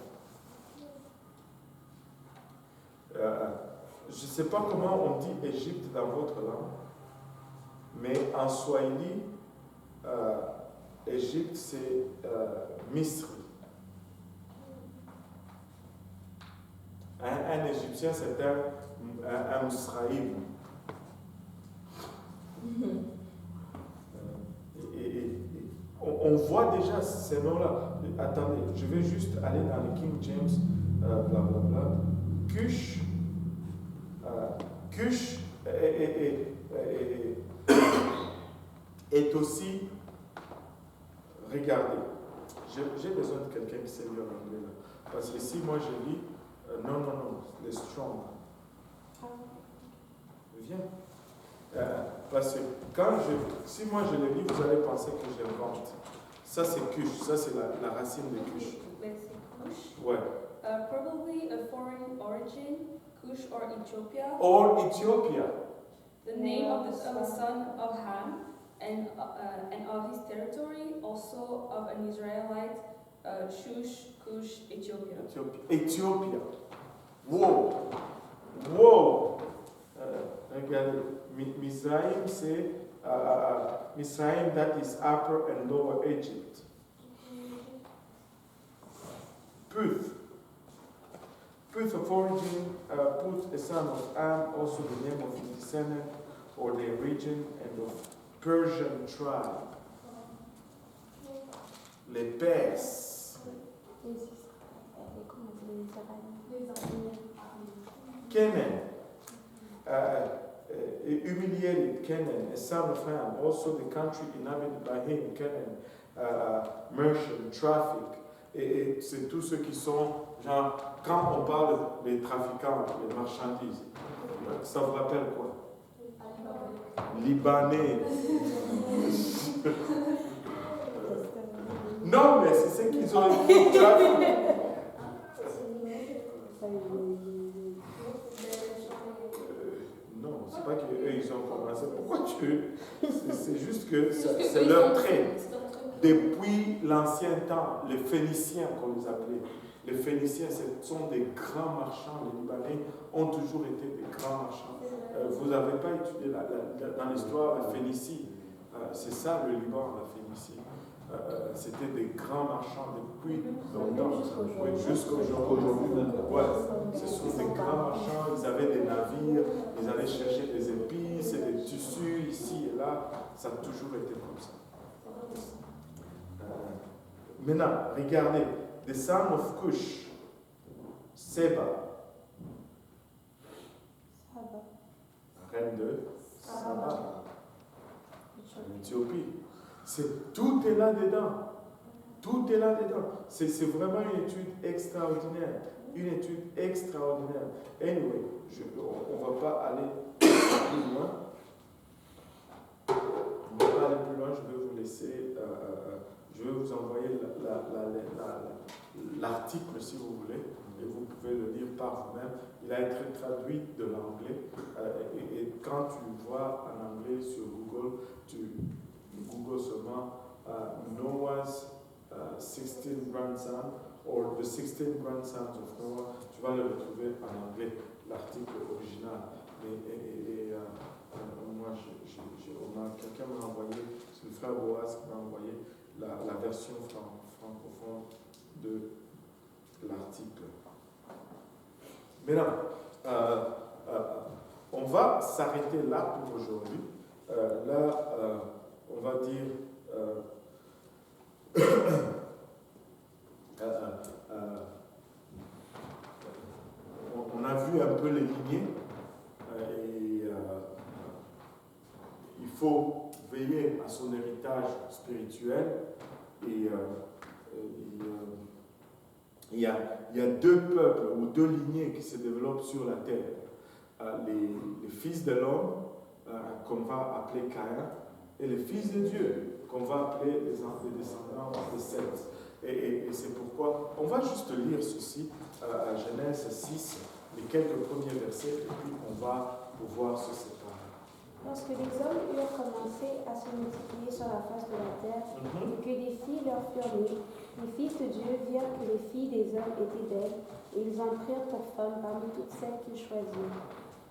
Je ne sais pas comment on dit Égypte dans votre langue, mais en Swahili, Égypte, c'est Misri. Un Égyptien, c'est un Misraïm. On voit déjà ces noms-là. Attendez, je vais juste aller dans le King James, blablabla. Cush est aussi, regardez, j'ai besoin de quelqu'un qui sait lire l'anglais là. Parce que si moi je lis, non, les strong. Viens. Parce que si moi je le lis, vous allez penser que j'invente. Ça c'est Cush, ça c'est la racine de Cush. C'est Cush. Ouais. Probably a foreign origin, Cush or Ethiopia. Or Ethiopia. The name of a son of Ham and of his territory, also of an Israelite, Shush, Cush, Ethiopia. Ethiopia. Wow. Regardez, Mizraim, c'est Mizraim, that is Upper and Lower Egypt. Puth of origin, Puth, a son of Am, also the name of his descendant, or their region, and of Persian tribe. Les Perses. Canaan. Humiliated Canaan, a son of Ham, also the country inhabited by him, Canaan, merchant, traffic. Et c'est tous ceux qui sont, genre, quand on parle des trafiquants, les marchandises, ça vous rappelle quoi? Libanais. Non, mais c'est ce qu'ils ont écrit, trafic. Non, c'est pas qu'eux, ils ont commencé. Pourquoi c'est juste que c'est leur trait. Depuis l'ancien temps, les Phéniciens, qu'on les appelait, les Phéniciens, ce sont des grands marchands. Les Libanais ont toujours été des grands marchands. Vous n'avez pas étudié dans l'histoire la Phénicie. C'est ça le Liban, la Phénicie. C'était des grands marchands depuis longtemps. Oui, jusqu'à aujourd'hui même. Ouais, ce sont des grands marchands. Ils avaient des navires, ils allaient chercher des épices et des tissus ici et là. Ça a toujours été comme ça. Maintenant, regardez, the son of Cush, Seba, reine de Saba, en Éthiopie. Tout est là-dedans. Tout est là-dedans. C'est vraiment une étude extraordinaire. Une étude extraordinaire. Anyway, on ne va pas aller plus loin. On va pas aller plus loin. Je vais vous laisser. Je vais vous envoyer l'article si vous voulez. Et vous pouvez le lire par vous-même. Il a été traduit de l'anglais. Et quand tu vois en anglais sur Google, tu Google seulement Noah's 16 grandsons or the 16 grandsons of Noah. Tu vas le retrouver en anglais, l'article original. Moi, quelqu'un m'a envoyé, c'est le frère Boaz qui m'a envoyé la version francophone de l'article. Maintenant, on va s'arrêter là pour aujourd'hui. On va dire on a vu un peu les lignées et il faut veiller à son héritage spirituel et il y a deux peuples ou deux lignées qui se développent sur la terre. Les fils de l'homme qu'on va appeler Caïn et les fils de Dieu qu'on va appeler les descendants de Seth. Et c'est pourquoi on va juste lire ceci à Genèse 6, les quelques premiers versets, et puis on va pouvoir se séparer. Lorsque les hommes eurent commencé à se multiplier sur la face de la terre, et que des filles leur furent nées, les fils de Dieu virent que les filles des hommes étaient belles, et ils en prirent pour femmes parmi toutes celles qu'ils choisirent.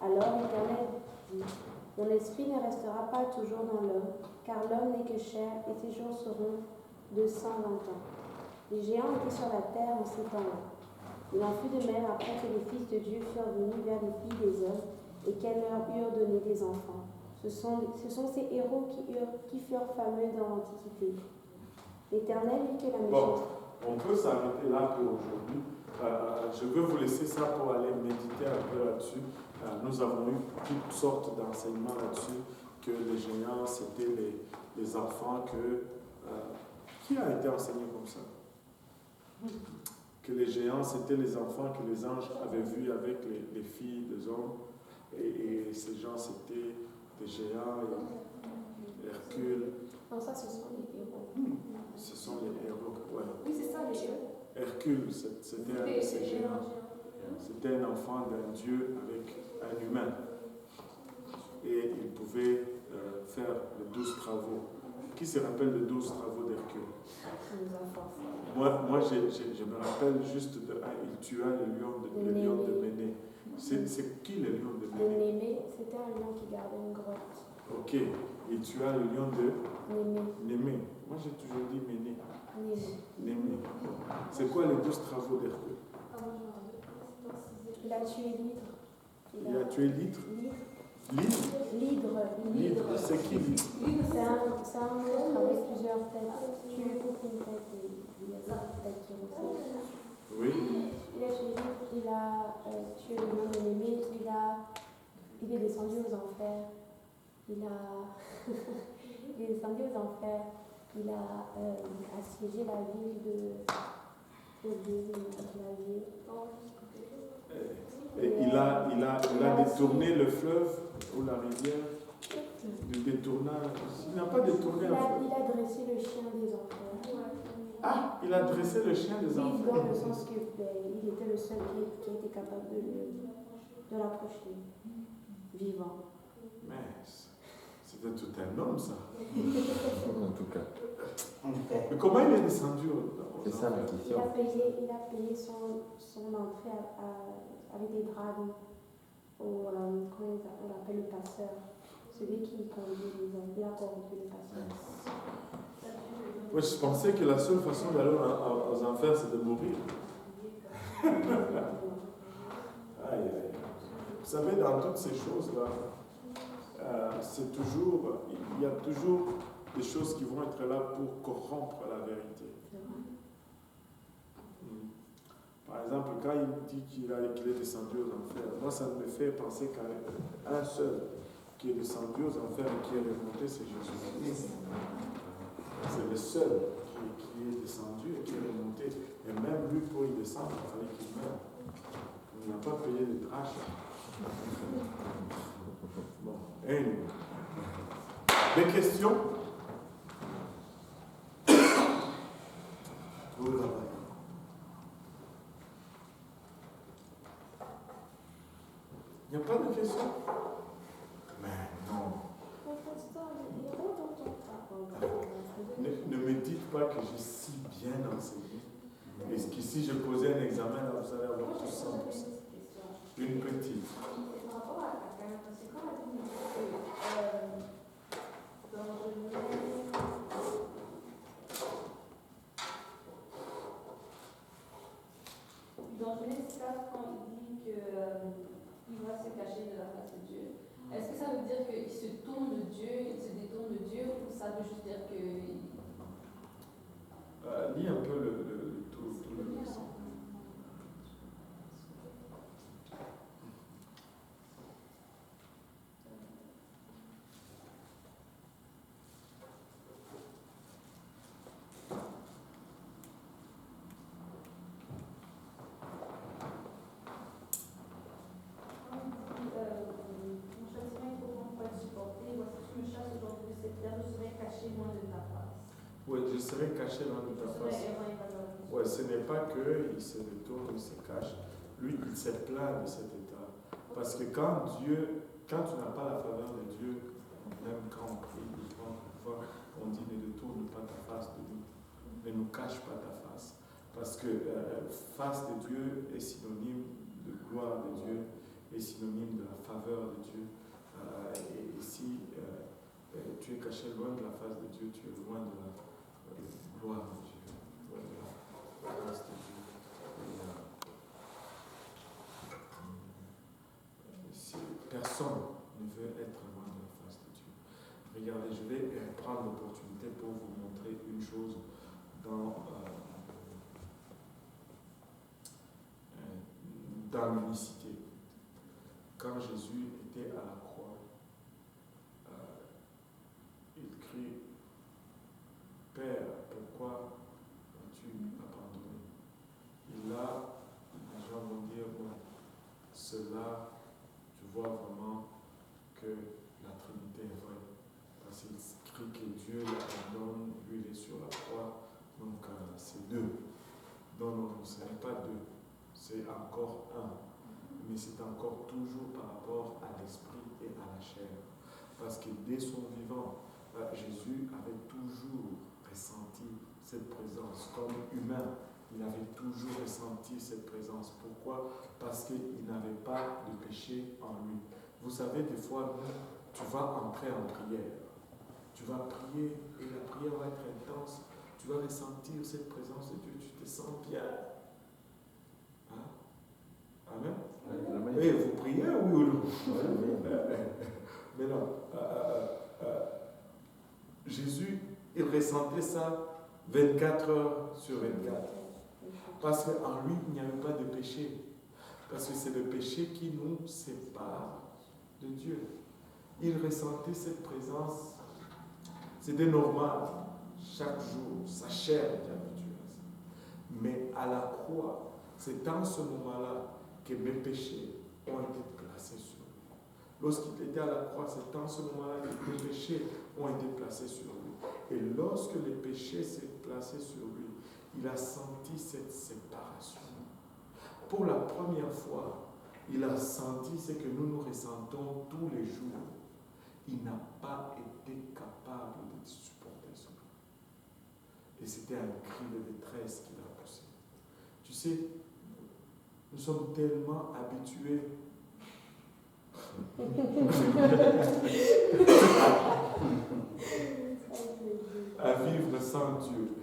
Alors l'Éternel dit, « Mon esprit ne restera pas toujours dans l'homme, car l'homme n'est que chair, et ses jours seront de 120 ans. » Les géants étaient sur la terre en ces temps-là. Il en fut de même après que les fils de Dieu furent venus vers les filles des hommes, et qu'elles leur eurent donné des enfants. Ce sont ces héros qui furent fameux dans l'Antiquité. L'Éternel vit que la méchanceté... Bon, on peut s'arrêter là pour aujourd'hui. Je veux vous laisser ça pour aller méditer un peu là-dessus. Nous avons eu toutes sortes d'enseignements là-dessus, que les géants, c'était les enfants qui a été enseigné comme ça? Que les géants, c'était les enfants que les anges avaient vus avec les filles des hommes. Et ces gens, c'était des géants, Hercule. Non, ça, ce sont les héros. Ce sont les héros, ouais. Oui, c'est ça, les héros. Hercule, c'était un de ces géants. C'était un enfant d'un dieu avec un humain. Et il pouvait faire les 12 travaux. Qui se rappelle des 12 travaux d'Hercule? Moi je me rappelle juste de il tua le lion de Méné. C'est qui le lion de Méné? Némée, c'était un lion qui gardait une grotte. Ok, il tua le lion de Némée. Moi j'ai toujours dit Méné. Némée. C'est quoi les 12 travaux d'Hercule? Il a tué l'hydre. Il a tué l'hydre? L'hydre, c'est qui l'hydre? C'est un monstre avec plusieurs têtes. Tu lui coupes une tête et il y a cette tête qui ressort. Oui. Il a tué l'hydre, il a tué le lion de Némée, il est descendu aux enfers. Il est descendu aux enfers. Il a assiégé la ville de Clavier. Et il a détourné le fleuve ou la rivière du détournage. Il n'a pas détourné la fleuve. Il a dressé le chien des enfers. Ah, il a dressé le chien des enfers. Oui, dans le sens qu'il était le seul qui était capable de l'approcher, vivant. Mais c'était tout un homme, ça. En tout cas. Mais comment il est descendu? C'est ça la question. Il a payé son entrée avec des dragons comment on l'appelle, le passeur. Celui qui conduit les hommes. Il a corrompu le passeur. Ouais, je pensais que la seule façon d'aller aux enfers, c'est de mourir. Aïe, aïe. Vous savez, dans toutes ces choses-là, il y a toujours des choses qui vont être là pour corrompre la vérité. Par exemple, quand il dit qu'il est descendu aux enfers, moi ça me fait penser qu'à un seul qui est descendu aux enfers et qui est remonté, c'est Jésus-Christ. c'est le seul qui est descendu et qui est remonté. Et même lui, pour y descendre, il fallait qu'il meure. Il n'a pas payé de rachat. Bon, anyway. Des questions? Oui, là-bas. Il n'y a pas de questions? Mais non. Ne me dites pas que j'ai si bien enseigné. Est-ce que si je posais un examen, là, vous allez avoir tout ça? Une petite. Par rapport à ta carte, parce que quand la Bible dit que dans Genèse 4, quand il dit qu'il va se cacher de la face de Dieu, est-ce que ça veut dire qu'il se tourne de Dieu, il se détourne de Dieu, ou ça veut juste dire que... Lis un peu tout le verset. Oui, je serai caché loin de ta face. Oui, ce n'est pas qu'il se détourne, il se cache. Lui, il se plaint de cet état. Parce que quand tu n'as pas la faveur de Dieu, même quand on prie, on dit ne détourne pas ta face de nous. Ne nous cache pas ta face. Parce que face de Dieu est synonyme de gloire de Dieu, est synonyme de la faveur de Dieu. Et si tu es caché loin de la face de Dieu, tu es loin de la gloire de Dieu, loin de la grâce de Dieu. Personne ne veut être loin de la face de Dieu. Regardez, je vais prendre l'opportunité pour vous montrer une chose dans l'unicité. Quand Jésus était à la croix, il crie « Père, pourquoi as-tu abandonné ?» Et là, les gens vont dire « Bon, cela, tu vois vraiment que la Trinité est vraie. » Parce qu'il crie que Dieu l'abandonne, lui il est sur la croix, donc c'est deux. Non, ce n'est pas deux, c'est encore un. Mais c'est encore toujours par rapport à l'esprit et à la chair. Parce que dès son vivant, Jésus avait toujours ressenti cette présence. Comme humain, il avait toujours ressenti cette présence. Pourquoi? Parce qu'il n'avait pas de péché en lui. Vous savez, des fois, tu vas entrer en prière. Tu vas prier et la prière va être intense. Tu vas ressentir cette présence de Dieu. Tu te sens bien. Hein? Amen? Et vous priez, oui ou non? Mais non. Jésus, il ressentait ça 24 heures sur 24. Parce qu'en lui, il n'y avait pas de péché. Parce que c'est le péché qui nous sépare de Dieu. Il ressentait cette présence. C'était normal. Chaque jour, sa chair était habituée à ça. Mais à la croix, c'est en ce moment-là que mes péchés ont été placés sur lui. Lorsqu'il était à la croix, c'est en ce moment-là que mes péchés ont été placés sur lui. Et lorsque les péchés s'est placés sur lui, il a senti cette séparation. Pour la première fois, il a senti ce que nous ressentons tous les jours. Il n'a pas été capable de supporter cela. Et c'était un cri de détresse qu'il a poussé. Tu sais, nous sommes tellement habitués à vivre sans Dieu.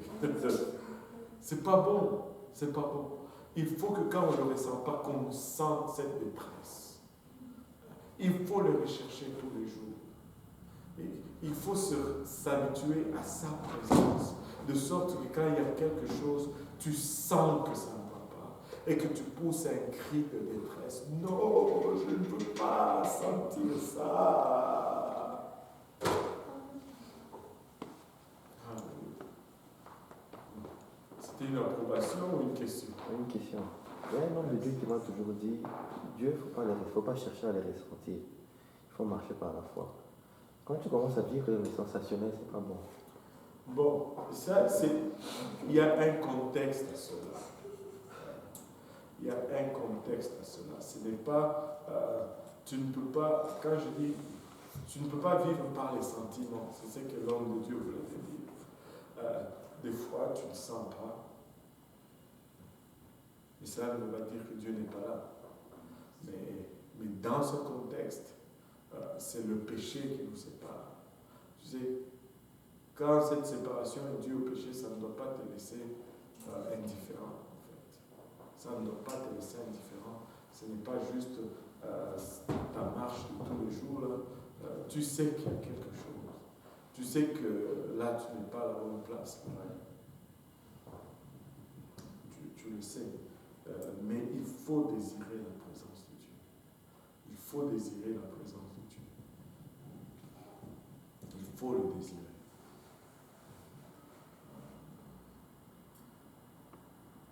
C'est pas bon. C'est pas bon. Il faut que quand on ne le ressent pas, qu'on sente cette détresse. Il faut le rechercher tous les jours. Et il faut s'habituer à sa présence. De sorte que quand il y a quelque chose, tu sens que ça ne va pas. Et que tu pousses un cri de détresse. Non, je ne veux pas sentir ça. Alléluia. Une approbation ou une question? Une question. Il y a un homme de Dieu qui m'a toujours dit, Dieu, il ne faut pas chercher à les ressentir. Il faut marcher par la foi. Quand tu commences à vivre les sensationnels, c'est pas bon. Bon, ça, il y a un contexte à cela. Il y a un contexte à cela. Ce n'est pas, tu ne peux pas, quand je dis, tu ne peux pas vivre par les sentiments. C'est ce que l'homme de Dieu voulait te dire. Des fois, tu ne sens pas. Mais cela ne veut pas dire que Dieu n'est pas là. Mais dans ce contexte, c'est le péché qui nous sépare. Tu sais, quand cette séparation est due au péché, ça ne doit pas te laisser indifférent, en fait. Ça ne doit pas te laisser indifférent. Ce n'est pas juste ta marche de tous les jours. Là. Tu sais qu'il y a quelque chose. Tu sais que là, tu n'es pas à la bonne place. Tu le sais. Mais il faut désirer la présence de Dieu. Il faut désirer la présence de Dieu. Il faut le désirer.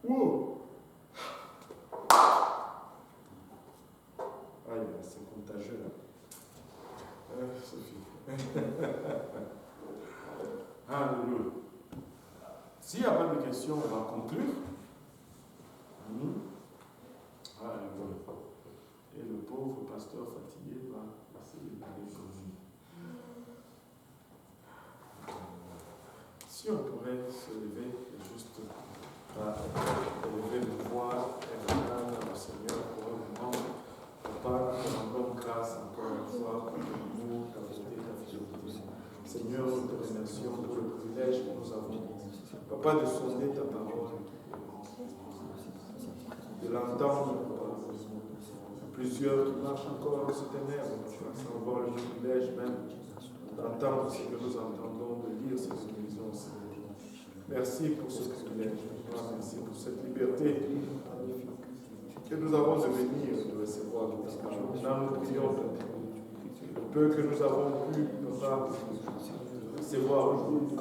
Wow. Aïe, c'est contagieux là. Sophie. Alléluia. S'il n'y a pas de questions, on va conclure. Alléluia. Et le pauvre pasteur fatigué va essayer d'aller dormir. Si on pourrait se lever et juste élever nos voix et rendre au Seigneur pour un moment. Papa, nous rendons grâce encore une fois pour nous, ta bonté, ta fidélité. Seigneur, nous te remercions pour le privilège que nous avons, Papa, de sonder ta parole, de l'entendre, Papa. Plusieurs qui marchent encore dans ce ténèbre, sans avoir le privilège même d'entendre ce que nous entendons, de lire ce que nous lisons, Seigneur. Merci pour ce privilège, merci pour cette liberté que nous avons de venir et de recevoir de ta parole. Nous prions, le peu que nous avons pu, Papa, recevoir aujourd'hui,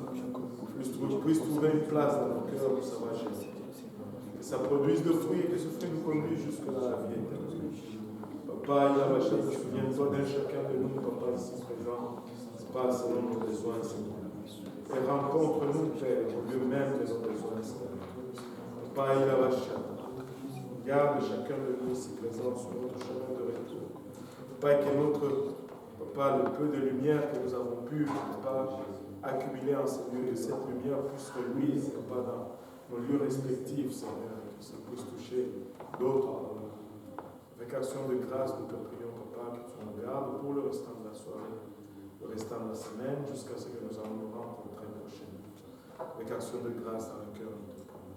puisse trouver une place dans nos cœurs pour sa majesté. Que ça produise de fruits et que ce fruit nous conduise jusque dans la vie éternelle. Papa, il a ma chance, souviens-toi d'un chacun de nous, Papa, ici présent, pas selon nos besoins, Seigneur. Et rencontre-nous, Père, au lieu même de nos besoins, Seigneur. Papa, il a ma chance. Garde chacun de nous ici présent sur notre chemin de retour. Papa, que Papa, le peu de lumière que nous avons pu, Papa, accumuler en ce lieu, que cette lumière puisse reluire, Papa, dans nos lieux respectifs, Seigneur, que ça puisse toucher d'autres. Avec action de grâce, nous te prions, Papa, que tu nous gardes pour le restant de la soirée, le restant de la semaine, jusqu'à ce que nous allons nous rencontrer prochainement. Avec action de grâce dans le cœur, nous te prions.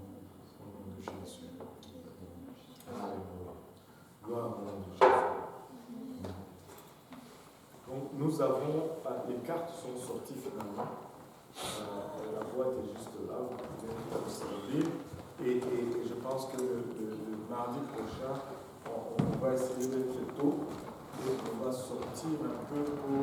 Au nom de Jésus. Alléluia. Gloire au nom de Jésus. Donc, nous avons, les cartes sont sorties finalement. La boîte est juste là, vous pouvez vous servir. Et je pense que le mardi prochain, on va essayer d'être tôt et on va sortir un peu pour